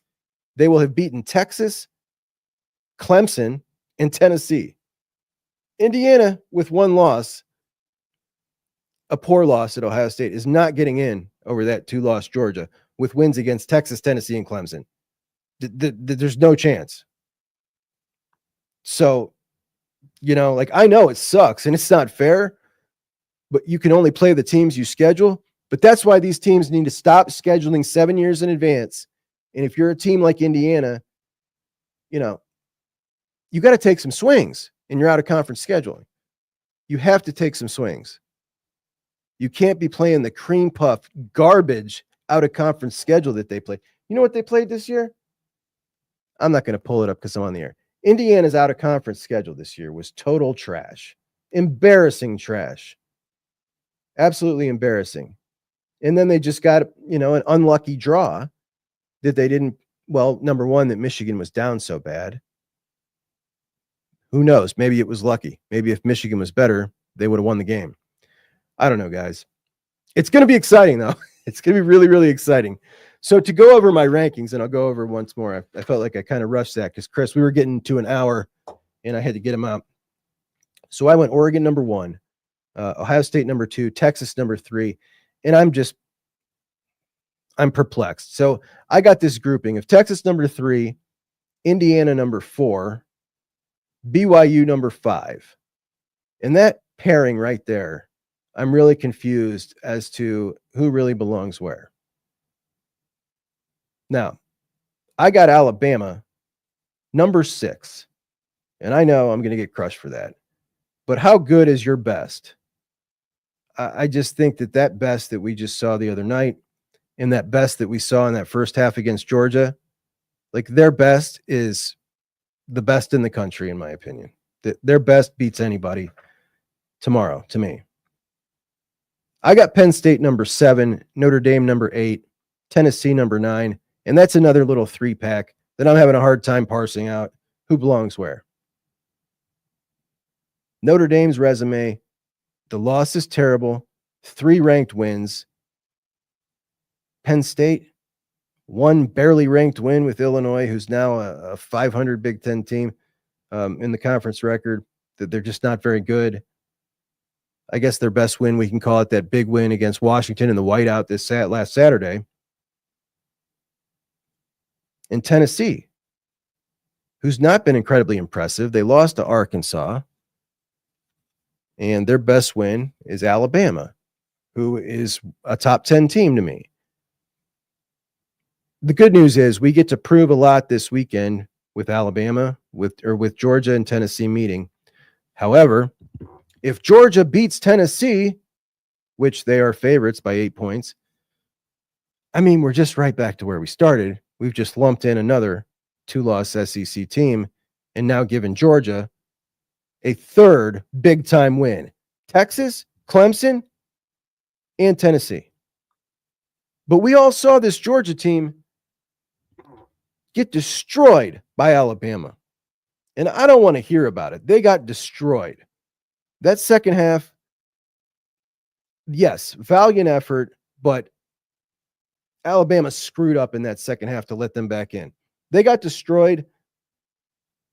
they will have beaten Texas, Clemson, and Tennessee. Indiana with 1 loss, a poor loss at Ohio State, is not getting in over that 2-loss Georgia with wins against Texas, Tennessee, and Clemson. There's no chance. So, like, I know it sucks and it's not fair, but you can only play the teams you schedule. But that's why these teams need to stop scheduling 7 years in advance. And if you're a team like Indiana, you got to take some swings in your out-of-conference scheduling. You have to take some swings. You can't be playing the cream puff garbage out-of-conference schedule that they play. You know what they played this year? I'm not going to pull it up because I'm on the air. Indiana's out-of-conference schedule this year was total trash. Embarrassing trash. Absolutely embarrassing. And then they just got, an unlucky draw that they didn't, well, number one, that Michigan was down so bad. Who knows? Maybe it was lucky. Maybe if Michigan was better, they would have won the game. I don't know, guys. It's going to be exciting, though. It's going to be really, really exciting. So to go over my rankings, and I'll go over once more. I felt like I kind of rushed that because, Kris, we were getting to an hour, and I had to get them out. So I went Oregon number 1, Ohio State number 2, Texas number 3, and I'm perplexed. So I got this grouping of Texas number 3, Indiana number 4, BYU number 5. And that pairing right there, I'm really confused as to who really belongs where. Now, I got Alabama number 6, and I know I'm going to get crushed for that. But how good is your best? I just think that best that we just saw the other night and that best that we saw in that first half against Georgia, like their best is the best in the country, in my opinion. Their best beats anybody tomorrow, to me. I got Penn State number 7, Notre Dame number 8, Tennessee number 9, and that's another little 3-pack that I'm having a hard time parsing out who belongs where. Notre Dame's resume, the loss is terrible, 3 ranked wins. Penn State, 1 barely ranked win with Illinois, who's now a 500 Big Ten team in the conference record. That they're just not very good. I guess their best win, we can call it that big win against Washington in the whiteout last Saturday. And Tennessee, who's not been incredibly impressive. They lost to Arkansas. And their best win is Alabama, who is a top 10 team to me. The good news is we get to prove a lot this weekend with Alabama, with Georgia and Tennessee meeting. However, if Georgia beats Tennessee, which they are favorites by 8 points, I mean, we're just right back to where we started. We've just lumped in another 2-loss SEC team and now given Georgia a 3rd big-time win. Texas, Clemson, and Tennessee. But we all saw this Georgia team get destroyed by Alabama. And I don't want to hear about it. They got destroyed. That second half, yes, valiant effort, but Alabama screwed up in that second half to let them back in. They got destroyed,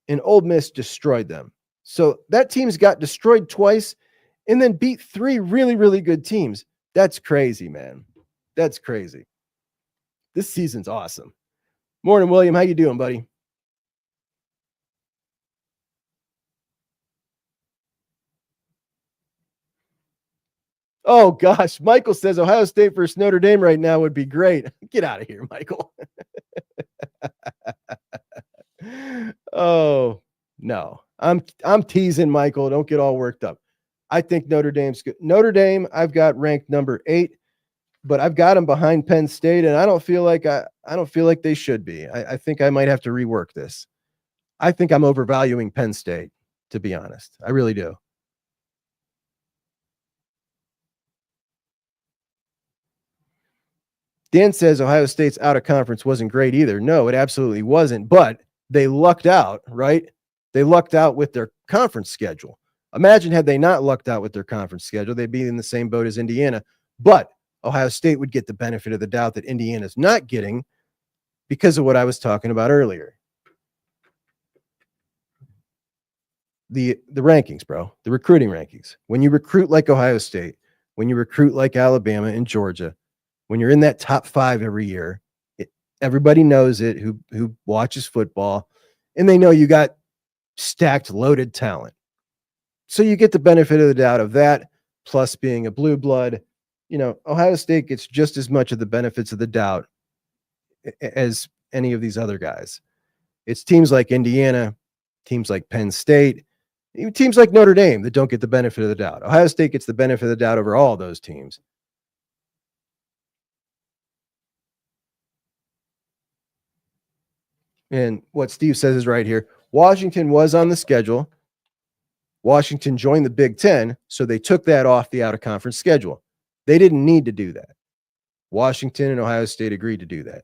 and Ole Miss destroyed them. So that team's got destroyed twice and then beat 3 really, really good teams. That's crazy, man. That's crazy. This season's awesome. Morning, William. How you doing, buddy? Oh, gosh. Michael says Ohio State versus Notre Dame right now would be great. Get out of here, Michael. Oh, no. I'm teasing, Michael. Don't get all worked up. I think Notre Dame's good. Notre Dame, I've got ranked number 8, but I've got them behind Penn State, and I don't feel like they should be. I think I might have to rework this. I think I'm overvaluing Penn State, to be honest. I really do. Dan says Ohio State's out of conference wasn't great either. No, it absolutely wasn't, but they lucked out, right? They lucked out with their conference schedule. Imagine had they not lucked out with their conference schedule, they'd be in the same boat as Indiana, but Ohio State would get the benefit of the doubt that Indiana's not getting because of what I was talking about earlier. The rankings, bro, the recruiting rankings. When you recruit like Ohio State, when you recruit like Alabama and Georgia, when you're in that top 5 every year, everybody knows it who watches football, and they know you got stacked, loaded talent. So you get the benefit of the doubt of that, plus being a blue blood. You know, Ohio State gets just as much of the benefits of the doubt as any of these other guys. It's teams like Indiana, teams like Penn State, even teams like Notre Dame that don't get the benefit of the doubt. Ohio State gets the benefit of the doubt over all those teams. And what Steve says is right here. Washington was on the schedule. Washington joined the Big Ten, so they took that off the out-of-conference schedule. They didn't need to do that. Washington and Ohio State agreed to do that.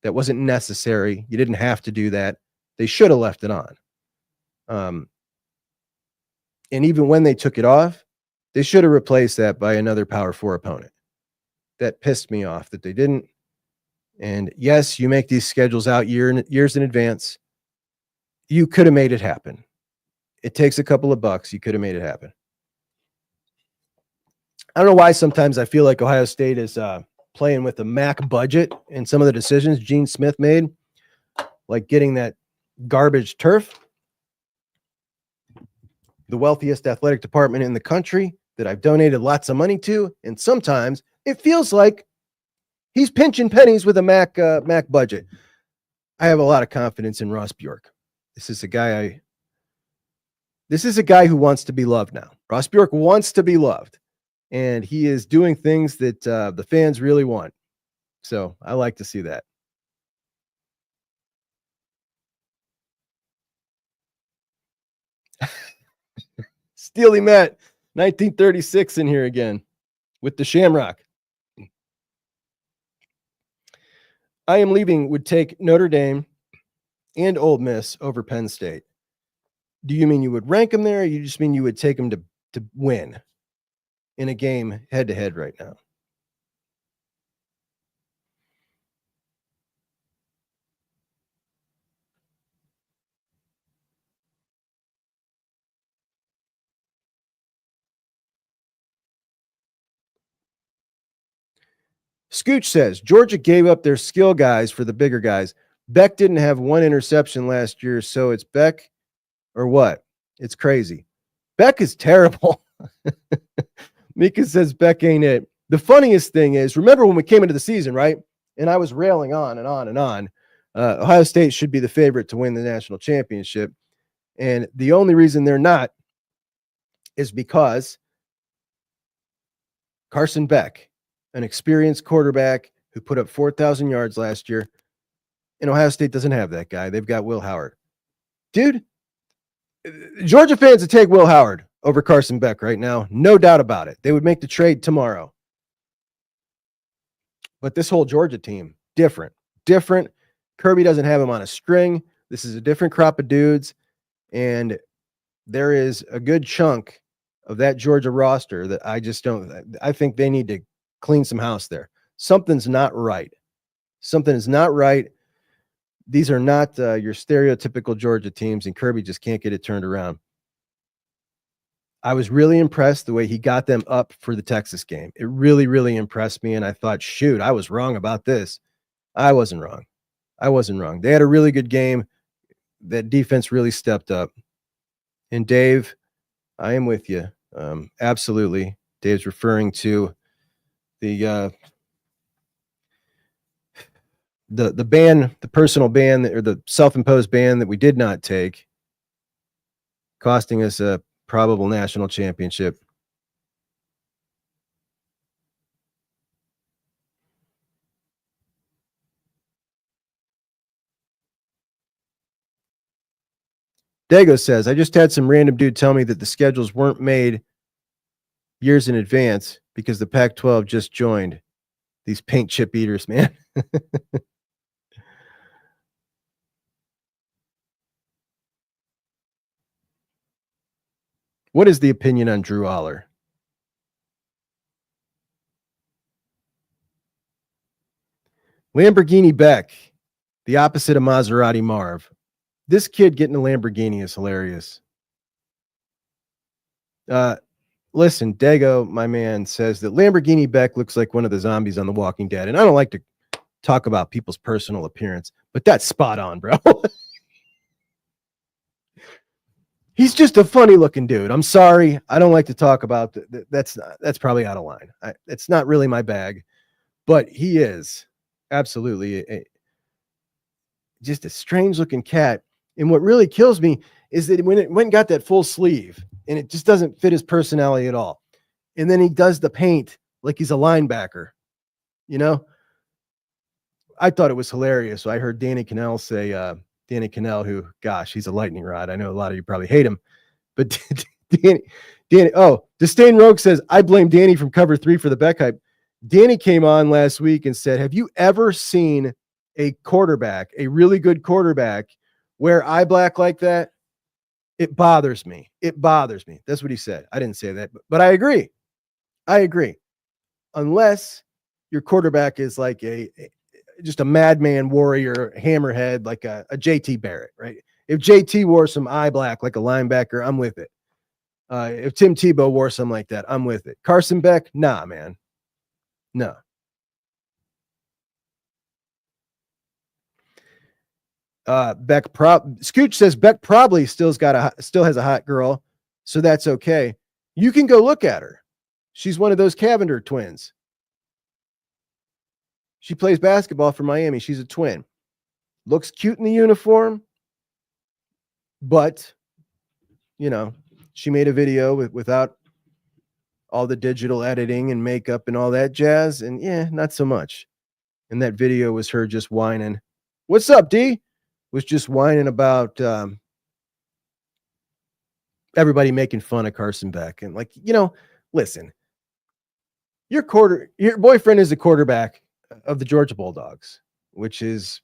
That wasn't necessary. You didn't have to do that. They should have left it on. And even when they took it off, they should have replaced that by another Power 4 opponent. That pissed me off that they didn't. And yes, you make these schedules out years in advance. You could have made it happen. It takes a couple of bucks. You could have made it happen. I don't know why sometimes I feel like Ohio State is playing with the MAC budget and some of the decisions Gene Smith made, like getting that garbage turf, the wealthiest athletic department in the country that I've donated lots of money to. And sometimes it feels like he's pinching pennies with a MAC budget. I have a lot of confidence in Ross Bjork. This is a guy who wants to be loved now. Ross Bjork wants to be loved, and he is doing things that the fans really want. So I like to see that. Steely Matt, 1936 in here again with the Shamrock. I am leaving would take Notre Dame and Ole Miss over Penn State. Do you mean you would rank them there, or you just mean you would take them to win in a game head-to-head right now? Scooch says, Georgia gave up their skill guys for the bigger guys. Beck didn't have one interception last year, so it's Beck or what? It's crazy. Beck is terrible. Mika says Beck ain't it. The funniest thing is, remember when we came into the season, right? And I was railing on and on and on. Ohio State should be the favorite to win the national championship. And the only reason they're not is because Carson Beck, an experienced quarterback who put up 4,000 yards last year, and Ohio State doesn't have that guy. They've got Will Howard. Dude, Georgia fans would take Will Howard over Carson Beck right now. No doubt about it. They would make the trade tomorrow. But this whole Georgia team, different. Kirby doesn't have him on a string. This is a different crop of dudes. And there is a good chunk of that Georgia roster that I think they need to clean some house there. Something's not right. Something is not right. These are not your stereotypical Georgia teams, and Kirby just can't get it turned around. I was really impressed the way he got them up for the Texas game. It really, really impressed me, and I thought, shoot, I was wrong about this. I wasn't wrong. I wasn't wrong. They had a really good game. That defense really stepped up. And Dave, I am with you. Absolutely. Dave's referring to the ban, the personal ban or the self-imposed ban that we did not take, costing us a probable national championship. Dago says, I just had some random dude tell me that the schedules weren't made years in advance because the Pac-12 just joined. These paint chip eaters, man. What is the opinion on Drew Aller? Lamborghini Beck, the opposite of Maserati Marv. This kid getting a Lamborghini is hilarious. Listen, Dago, my man, says that Lamborghini Beck looks like one of the zombies on The Walking Dead. And I don't like to talk about people's personal appearance, but that's spot on, bro. He's just a funny looking dude. I'm sorry. I don't like to talk about that's probably out of line. It's not really my bag, but he is absolutely just a strange looking cat. And what really kills me is that when it went and got that full sleeve and it just doesn't fit his personality at all. And then he does the paint like he's a linebacker, you know? I thought it was hilarious. So I heard Danny Cannell say, Danny Cannell, who, gosh, he's a lightning rod. I know a lot of you probably hate him, but Danny, Disdain Rogue says, I blame Danny from cover 3 for the Beck hype. Danny came on last week and said, have you ever seen a quarterback, a really good quarterback, wear eye black like that? It bothers me. It bothers me. That's what he said. I didn't say that, but I agree. I agree. Unless your quarterback is like just a madman warrior hammerhead, like a JT Barrett, right? If JT wore some eye black like a linebacker, I'm with it. If Tim Tebow wore something like that, I'm with it. Carson Beck, nah, man. No. Scooch says Beck probably still has a hot girl, so that's okay. You can go look at her. She's one of those Cavender twins. She plays basketball for Miami. She's a twin. Looks cute in the uniform, but you know, she made a video without all the digital editing and makeup and all that jazz, and yeah, not so much. And that video was her just whining. What's up, D? Was just whining about everybody making fun of Carson Beck. And like, you know, listen, your boyfriend is a quarterback of the Georgia Bulldogs, which is,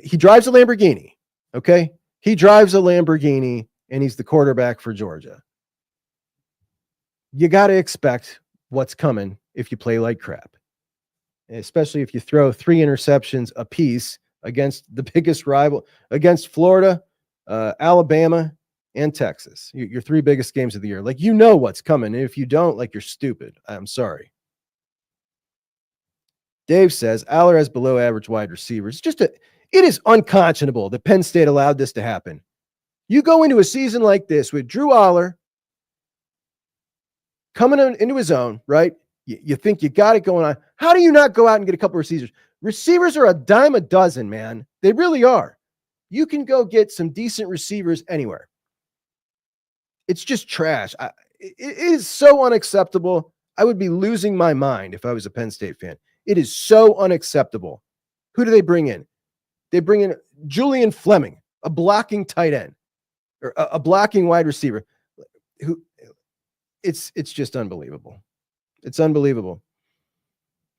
he drives a Lamborghini. Okay. He drives a Lamborghini and he's the quarterback for Georgia. You got to expect what's coming if you play like crap, especially if you throw 3 interceptions apiece against the biggest rival, against Florida, Alabama, and Texas. Your 3 biggest games of the year. Like, you know what's coming. And if you don't, like, you're stupid. I'm sorry. Dave says, Aller has below average wide receivers. It is unconscionable that Penn State allowed this to happen. You go into a season like this with Drew Aller coming into his own, right? You think you got it going on. How do you not go out and get a couple of receivers? Receivers are a dime a dozen, man. They really are. You can go get some decent receivers anywhere. It's just trash. It is so unacceptable. I would be losing my mind if I was a Penn State fan. It is so unacceptable. Who do they bring in? They bring in Julian Fleming, a blocking tight end, or a blocking wide receiver. It's just unbelievable. It's unbelievable.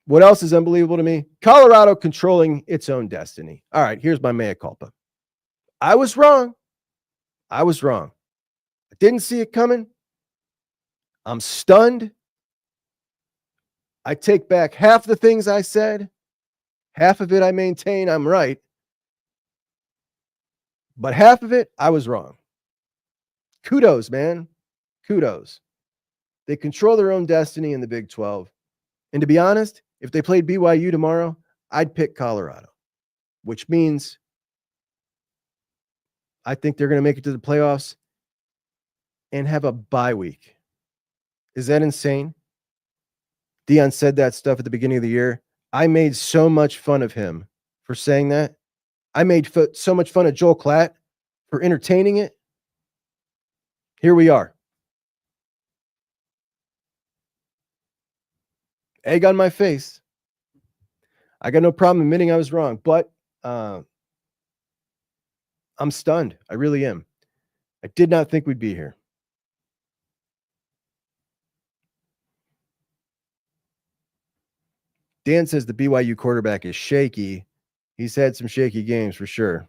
What else is unbelievable to me? Colorado controlling its own destiny. All right, here's my mea culpa. I was wrong. I didn't see it coming. I'm stunned. I take back half the things I said. Half of it I maintain I'm right. But half of it, I was wrong. Kudos, man. Kudos. They control their own destiny in the Big 12. And to be honest, if they played BYU tomorrow, I'd pick Colorado, which means I think they're going to make it to the playoffs and have a bye week. Is that insane? Deion said that stuff at the beginning of the year. I made so much fun of him for saying that. I made so much fun of Joel Klatt for entertaining it. Here we are. Egg on my face. I got no problem admitting I was wrong, but I'm stunned. I really am. I did not think we'd be here. Dan says the BYU quarterback is shaky. He's had some shaky games for sure.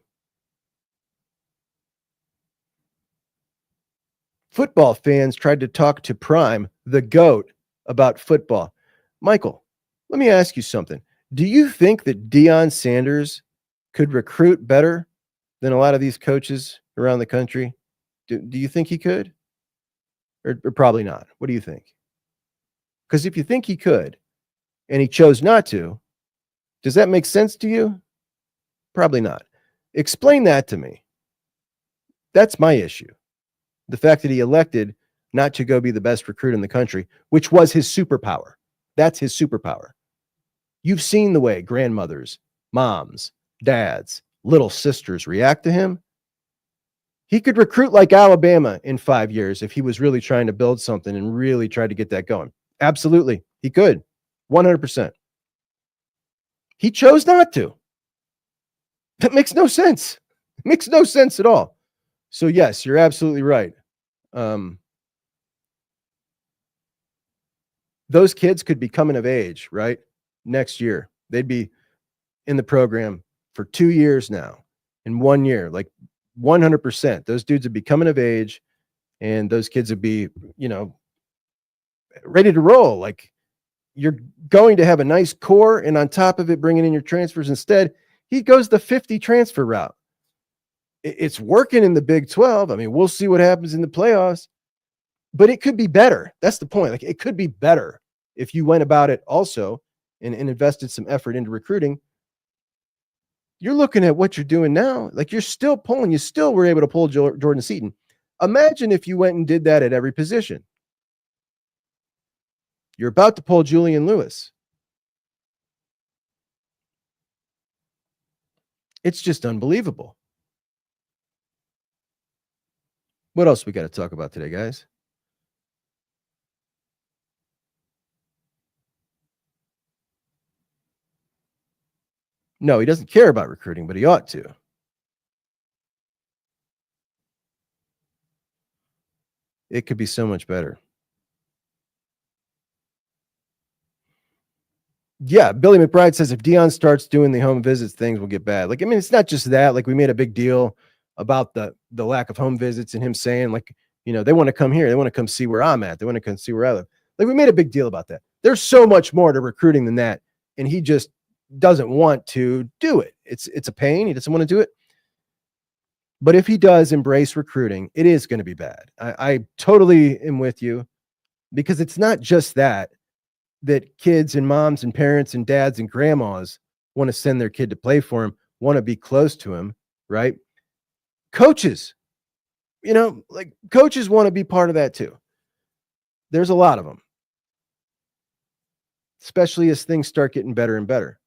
Football fans tried to talk to Prime, the GOAT, about football. Michael, let me ask you something. Do you think that Deion Sanders could recruit better than a lot of these coaches around the country? Do you think he could? Or probably not. What do you think? Because if you think he could, and he chose not to, does that make sense to you? Probably not. Explain that to me. That's my issue. The fact that he elected not to go be the best recruit in the country, which was his superpower. That's his superpower. You've seen the way grandmothers, moms, dads, little sisters react to him. He could recruit like Alabama in 5 years if he was really trying to build something and really tried to get that going. Absolutely. He could. 100%. He chose not to. That makes no sense. It makes no sense at all. So yes, you're absolutely right. Those kids could be coming of age, right? Next year. They'd be in the program for 2 years now. In 1 year, like 100%. Those dudes would be coming of age, and those kids would be, ready to roll. Like, you're going to have a nice core, and on top of it, bringing in your transfers instead. He goes the 50 transfer route. It's working in the Big 12. I mean, we'll see what happens in the playoffs, but it could be better. That's the point. Like, it could be better if you went about it also and invested some effort into recruiting. You're looking at what you're doing now. Like, you still were able to pull Jordan Seaton. Imagine if you went and did that at every position. You're about to pull Julian Lewis. It's just unbelievable. What else we got to talk about today, guys? No, he doesn't care about recruiting, but he ought to. It could be so much better. Yeah, Billy McBride says if Deion starts doing the home visits, things will get bad. Like, I mean, it's not just that. Like, we made a big deal about the lack of home visits and him saying, like, they want to come here. They want to come see where I'm at. They want to come see where I live. Like, we made a big deal about that. There's so much more to recruiting than that, and he just doesn't want to do it. It's a pain. He doesn't want to do it. But if he does embrace recruiting, it is going to be bad. I totally am with you, because it's not just that kids and moms and parents and dads and grandmas want to send their kid to play for him, want to be close to him, right? Coaches, coaches want to be part of that too. There's a lot of them, especially as things start getting better and better.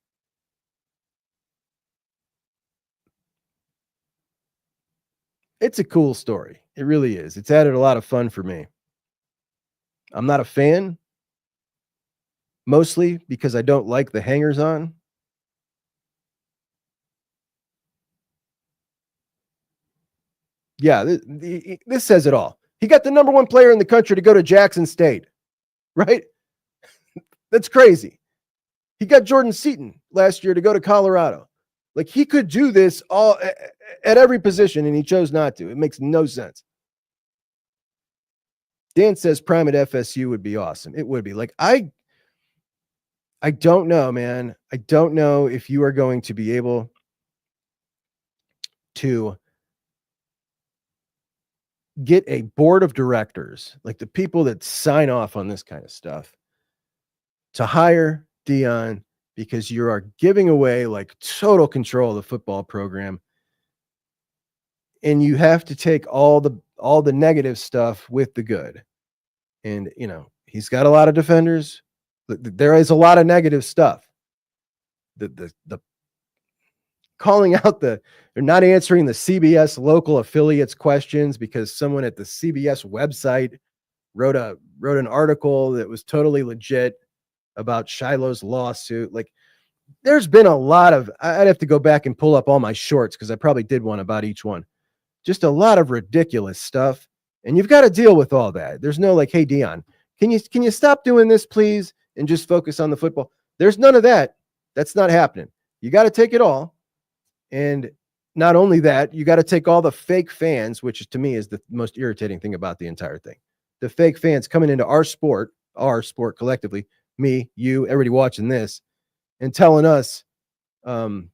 It's a cool story. It really is. It's added a lot of fun for me. I'm not a fan, mostly because I don't like the hangers on. Yeah, this says it all. He got the number one player in the country to go to Jackson State, right? That's crazy. He got Jordan Seaton last year to go to Colorado. Like, he could do this all at every position, and he chose not to. It makes no sense. Dan says Prime at FSU would be awesome. It would be. Like, I don't know, man. I don't know if you are going to be able to get a board of directors, like the people that sign off on this kind of stuff, to hire Deion because you are giving away like total control of the football program. And you have to take all the negative stuff with the good. And, you know, he's got a lot of defenders. There is a lot of negative stuff. The calling out they're not answering the CBS local affiliates questions because someone at the CBS website wrote an article that was totally legit about Shiloh's lawsuit. Like, there's been a lot of, I'd have to go back and pull up all my shorts because I probably did one about each one. Just a lot of ridiculous stuff. And you've got to deal with all that. There's no like, hey, Dion, can you stop doing this, please? And just focus on the football. There's none of that. That's not happening. You got to take it all. And not only that, you got to take all the fake fans, which to me is the most irritating thing about the entire thing. The fake fans coming into our sport collectively, me, you, everybody watching this, and telling us, telling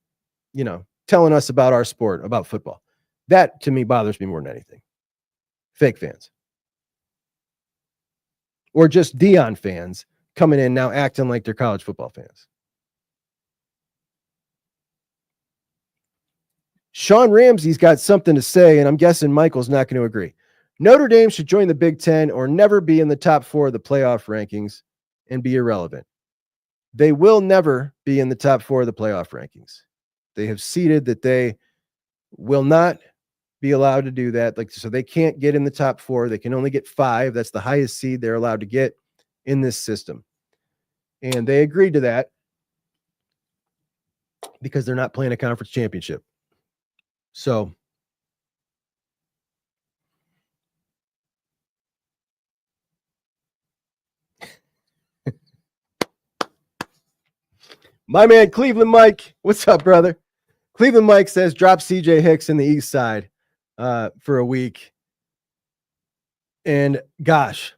us about our sport, about football. That to me bothers me more than anything. Fake fans. Or just Dion fans coming in now acting like they're college football fans. Sean Ramsey's got something to say, and I'm guessing Michael's not going to agree. Notre Dame should join the Big Ten or never be in the top 4 of the playoff rankings and be irrelevant. They will never be in the top 4 of the playoff rankings. They have ceded that they will not be allowed to do that. So they can't get in the top 4. They can only get 5. That's the highest seed they're allowed to get in this system. And they agreed to that because they're not playing a conference championship. So my man, Cleveland Mike, what's up, brother? Cleveland Mike says drop CJ Hicks in the East Side for a week. And gosh,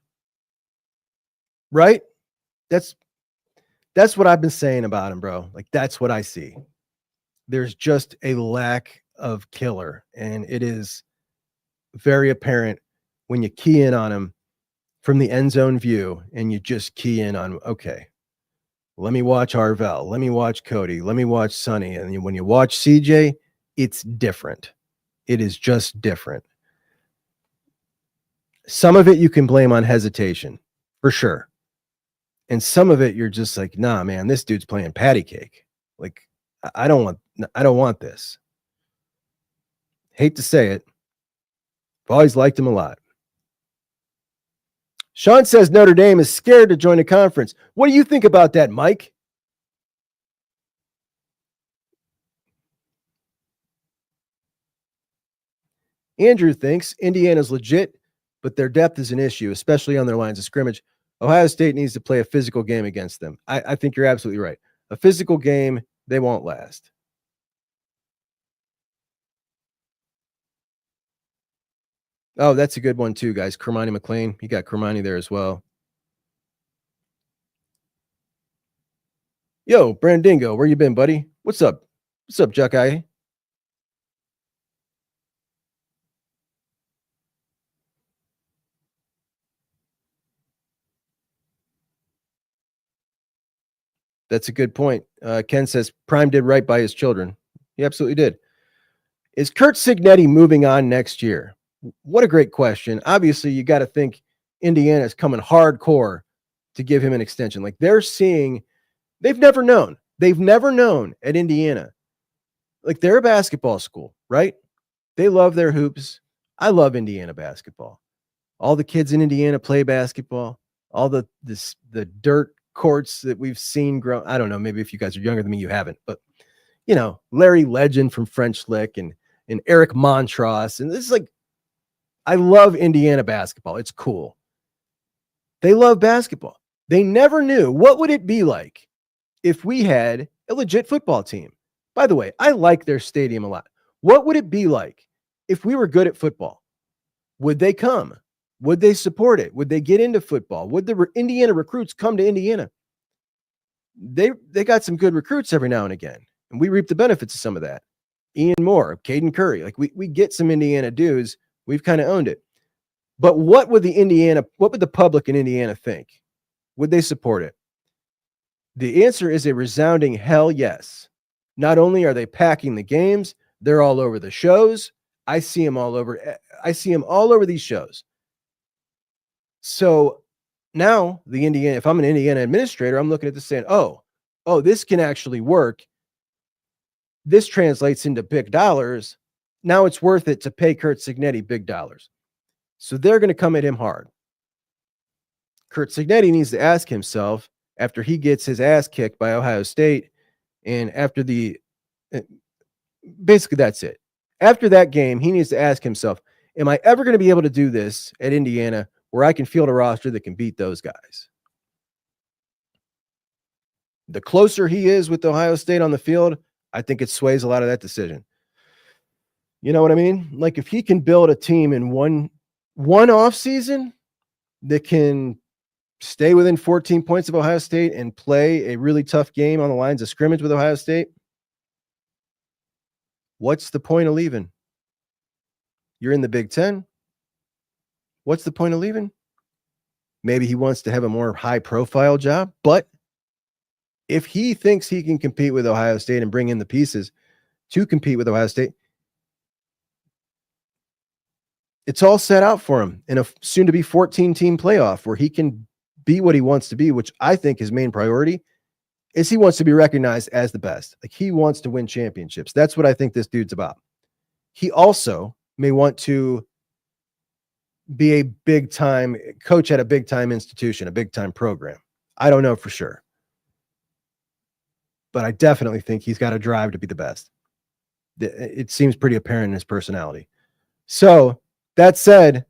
right? That's what I've been saying about him, bro. Like, that's what I see. There's just a lack of killer, and it is very apparent when you key in on him from the end zone view and you just key in on, okay, let me watch Harvell, let me watch Cody, let me watch Sonny. And when you watch CJ, it's different. It is just different. Some of it you can blame on hesitation, for sure. And some of it you're just like, nah, man, this dude's playing patty cake. Like, I don't want this. Hate to say it. I've always liked him a lot. Sean says Notre Dame is scared to join a conference. What do you think about that, Mike? Andrew thinks Indiana's legit, but their depth is an issue, especially on their lines of scrimmage. Ohio State needs to play a physical game against them. I think you're absolutely right. A physical game, they won't last. Oh, that's a good one too, guys. Kermani McLean. You got Kermani there as well. Yo, Brandingo, where you been, buddy? What's up? What's up, Juck? That's a good point. Ken says Prime did right by his children. He absolutely did. Is Kurt Cignetti moving on next year? What a great question. Obviously, you got to think Indiana's coming hardcore to give him an extension. Like, they're seeing, they've never known at Indiana. Like, they're a basketball school, right? They love their hoops. I love Indiana basketball. All the kids in Indiana play basketball. All the dirt courts that we've seen grow. I don't know. Maybe if you guys are younger than me, you haven't. But, you know, Larry Legend from French Lick and Eric Montross. And this is like, I love Indiana basketball. It's cool. They love basketball. They never knew what would it be like if we had a legit football team. By the way, I like their stadium a lot. What would it be like if we were good at football? Would they come? Would they support it? Would they get into football? Would the Indiana recruits come to Indiana? They got some good recruits every now and again, and we reap the benefits of some of that. Ian Moore, Caden Curry, like we get some Indiana dudes. We've kind of owned it. But what would the public in Indiana think? Would they support it? The answer is a resounding hell yes. Not only are they packing the games, they're all over the shows. I see them all over. I see them all over these shows. So now if I'm an Indiana administrator, I'm looking at this saying, oh, this can actually work. This translates into big dollars. Now it's worth it to pay Curt Cignetti big dollars. So they're going to come at him hard. Curt Cignetti needs to ask himself, after he gets his ass kicked by Ohio State, and after basically that's it. After that game, he needs to ask himself, am I ever going to be able to do this at Indiana where I can field a roster that can beat those guys? The closer he is with Ohio State on the field, I think it sways a lot of that decision. You know what I mean? Like if he can build a team in one off season that can stay within 14 points of Ohio State and play a really tough game on the lines of scrimmage with Ohio State, what's the point of leaving? You're in the Big Ten. What's the point of leaving? Maybe he wants to have a more high-profile job, but if he thinks he can compete with Ohio State and bring in the pieces to compete with Ohio State, it's all set out for him in a soon-to-be 14-team playoff where he can be what he wants to be, which I think his main priority is he wants to be recognized as the best. Like he wants to win championships. That's what I think this dude's about. He also may want to be a big-time coach at a big-time institution, a big-time program. I don't know for sure. But I definitely think he's got a drive to be the best. It seems pretty apparent in his personality. So, that said,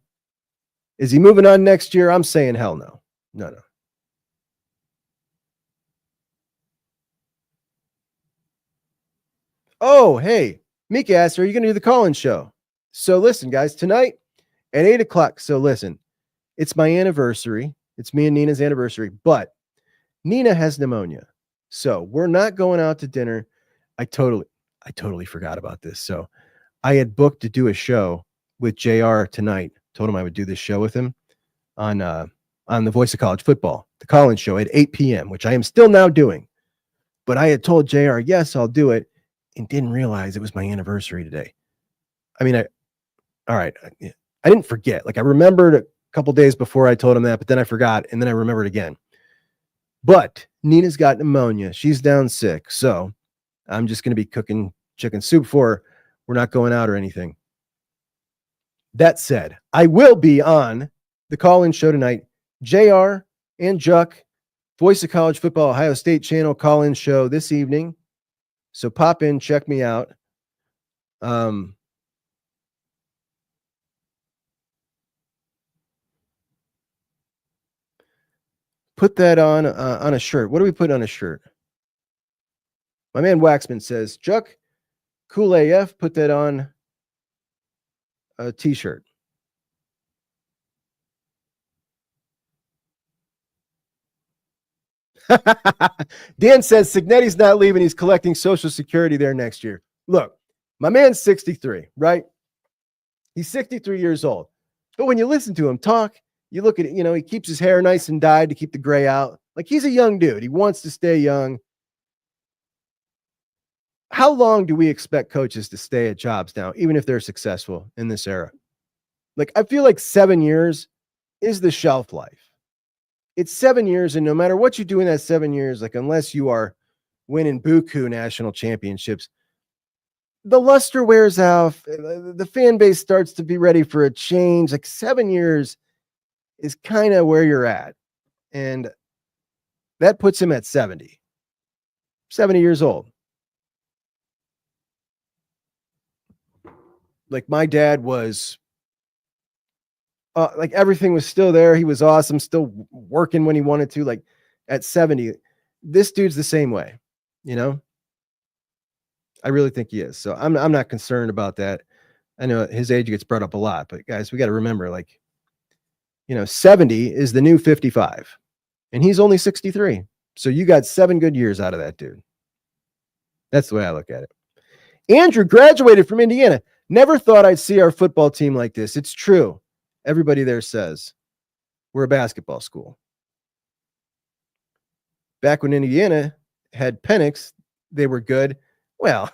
is he moving on next year? I'm saying hell no. No. Oh, hey, Mika asked, are you going to do the call-in show? So listen, guys, tonight at 8 o'clock. So listen, it's my anniversary. It's me and Nina's anniversary, but Nina has pneumonia. So we're not going out to dinner. I totally forgot about this. So I had booked to do a show with JR tonight. Told him I would do this show with him on the Voice of College Football, the call-in show at 8 p.m., which I am still now doing. But I had told JR, yes, I'll do it, and didn't realize it was my anniversary today. I mean, I didn't forget. Like I remembered a couple days before I told him that, but then I forgot, and then I remembered again. But Nina's got pneumonia. She's down sick. So I'm just going to be cooking chicken soup for her. We're not going out or anything. That said, I will be on the call-in show tonight. JR and Juck, Voice of College Football, Ohio State channel call-in show this evening. So pop in, check me out. Put that on a shirt. What do we put on a shirt? My man Waxman says, Juck, cool AF, put that on a t-shirt. Dan says Cignetti's not leaving. He's collecting Social Security there next year. Look, my man's 63, right? He's 63 years old. But when you listen to him talk, you look at it, he keeps his hair nice and dyed to keep the gray out. Like he's a young dude. He wants to stay young. How long do we expect coaches to stay at jobs now, even if they're successful in this era? Like, I feel like 7 years is the shelf life. It's 7 years, and no matter what you do in that 7 years, like unless you are winning buku national championships, the luster wears off. The fan base starts to be ready for a change. Like 7 years is kind of where you're at. And that puts him at 70 years old. Like my dad was, like everything was still there. He was awesome, still working when he wanted to. Like at 70, this dude's the same way, I really think he is. So I'm not concerned about that. I know his age gets brought up a lot, but guys, we got to remember, 70 is the new 55, and he's only 63. So you got 7 good years out of that dude. That's the way I look at it. Andrew graduated from Indiana. Never thought I'd see our football team like this. It's true. Everybody there says we're a basketball school. back when Indiana had Penix, they were good. Well,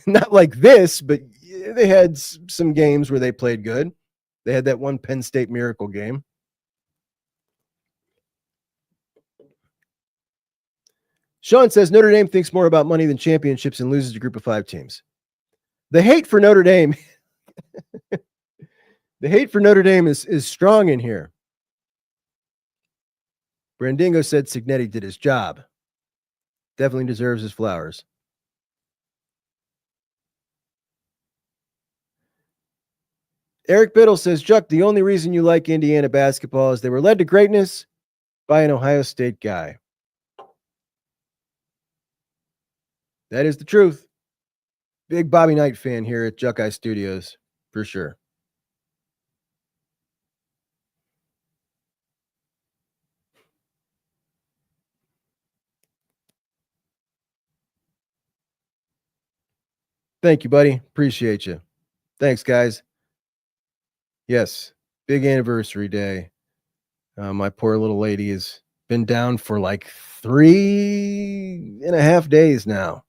not like this, but they had some games where they played good. They had that one Penn State miracle game. Sean says Notre Dame thinks more about money than championships and loses to a group of 5 teams. The hate for Notre Dame, the hate for Notre Dame is strong in here. Brandingo said Cignetti did his job. Definitely deserves his flowers. Eric Biddle says, Juck, the only reason you like Indiana basketball is they were led to greatness by an Ohio State guy. That is the truth. Big Bobby Knight fan here at Juckeye Studios, for sure. Thank you, buddy. Appreciate you. Thanks, guys. Yes, big anniversary day. My poor little lady has been down for like 3.5 days now.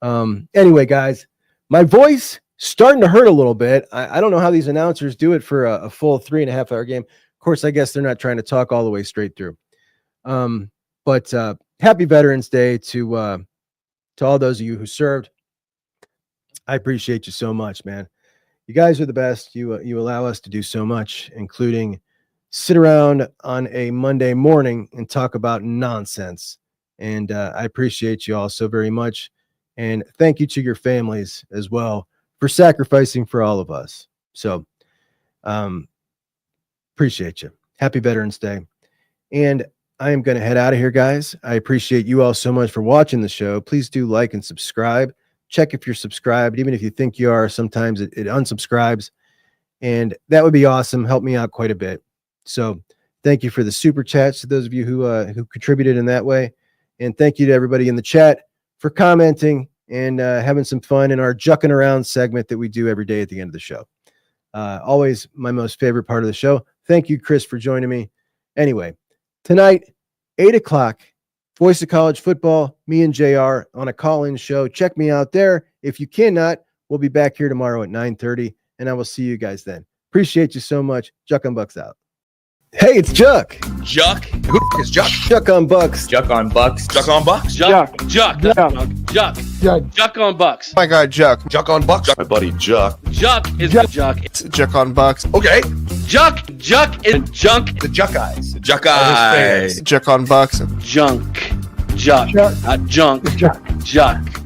Anyway, guys, my voice starting to hurt a little bit. I don't know how these announcers do it for a full 3.5 hour game. Of course, I guess they're not trying to talk all the way straight through. But happy Veterans Day to all those of you who served. I appreciate you so much, man. You guys are the best. You allow us to do so much, including sit around on a Monday morning and talk about nonsense. And I appreciate you all so very much. And thank you to your families as well for sacrificing for all of us. So appreciate you. Happy Veterans Day. And I am going to head out of here, guys. I appreciate you all so much for watching the show. Please do like and subscribe. Check if you're subscribed. Even if you think you are, sometimes it unsubscribes. And that would be awesome. Help me out quite a bit. So thank you for the super chats to those of you who contributed in that way. And thank you to everybody in the chat for commenting and having some fun in our Jucking Around segment that we do every day at the end of the show. Always my most favorite part of the show. Thank you, Kris, for joining me. Anyway, tonight, 8 o'clock, Voice of College Football, me and JR on a call-in show. Check me out there. If you cannot, we'll be back here tomorrow at 9:30, and I will see you guys then. Appreciate you so much. Juck on Bucks out. Hey, it's Juck. Juck? Who is Juck? Juck on Bucks. Juck on Bucks. Juck on Bucks? Juck. Juck. Juck on Bucks. My guy Juck. Juck on Bucks? My buddy Juck. Juck is the Juck. It's Juck on Bucks. Okay. Juck is junk. The Juckeyes. Juckeye. Juck on Bucks. Junk. Juck. Not junk. Juck.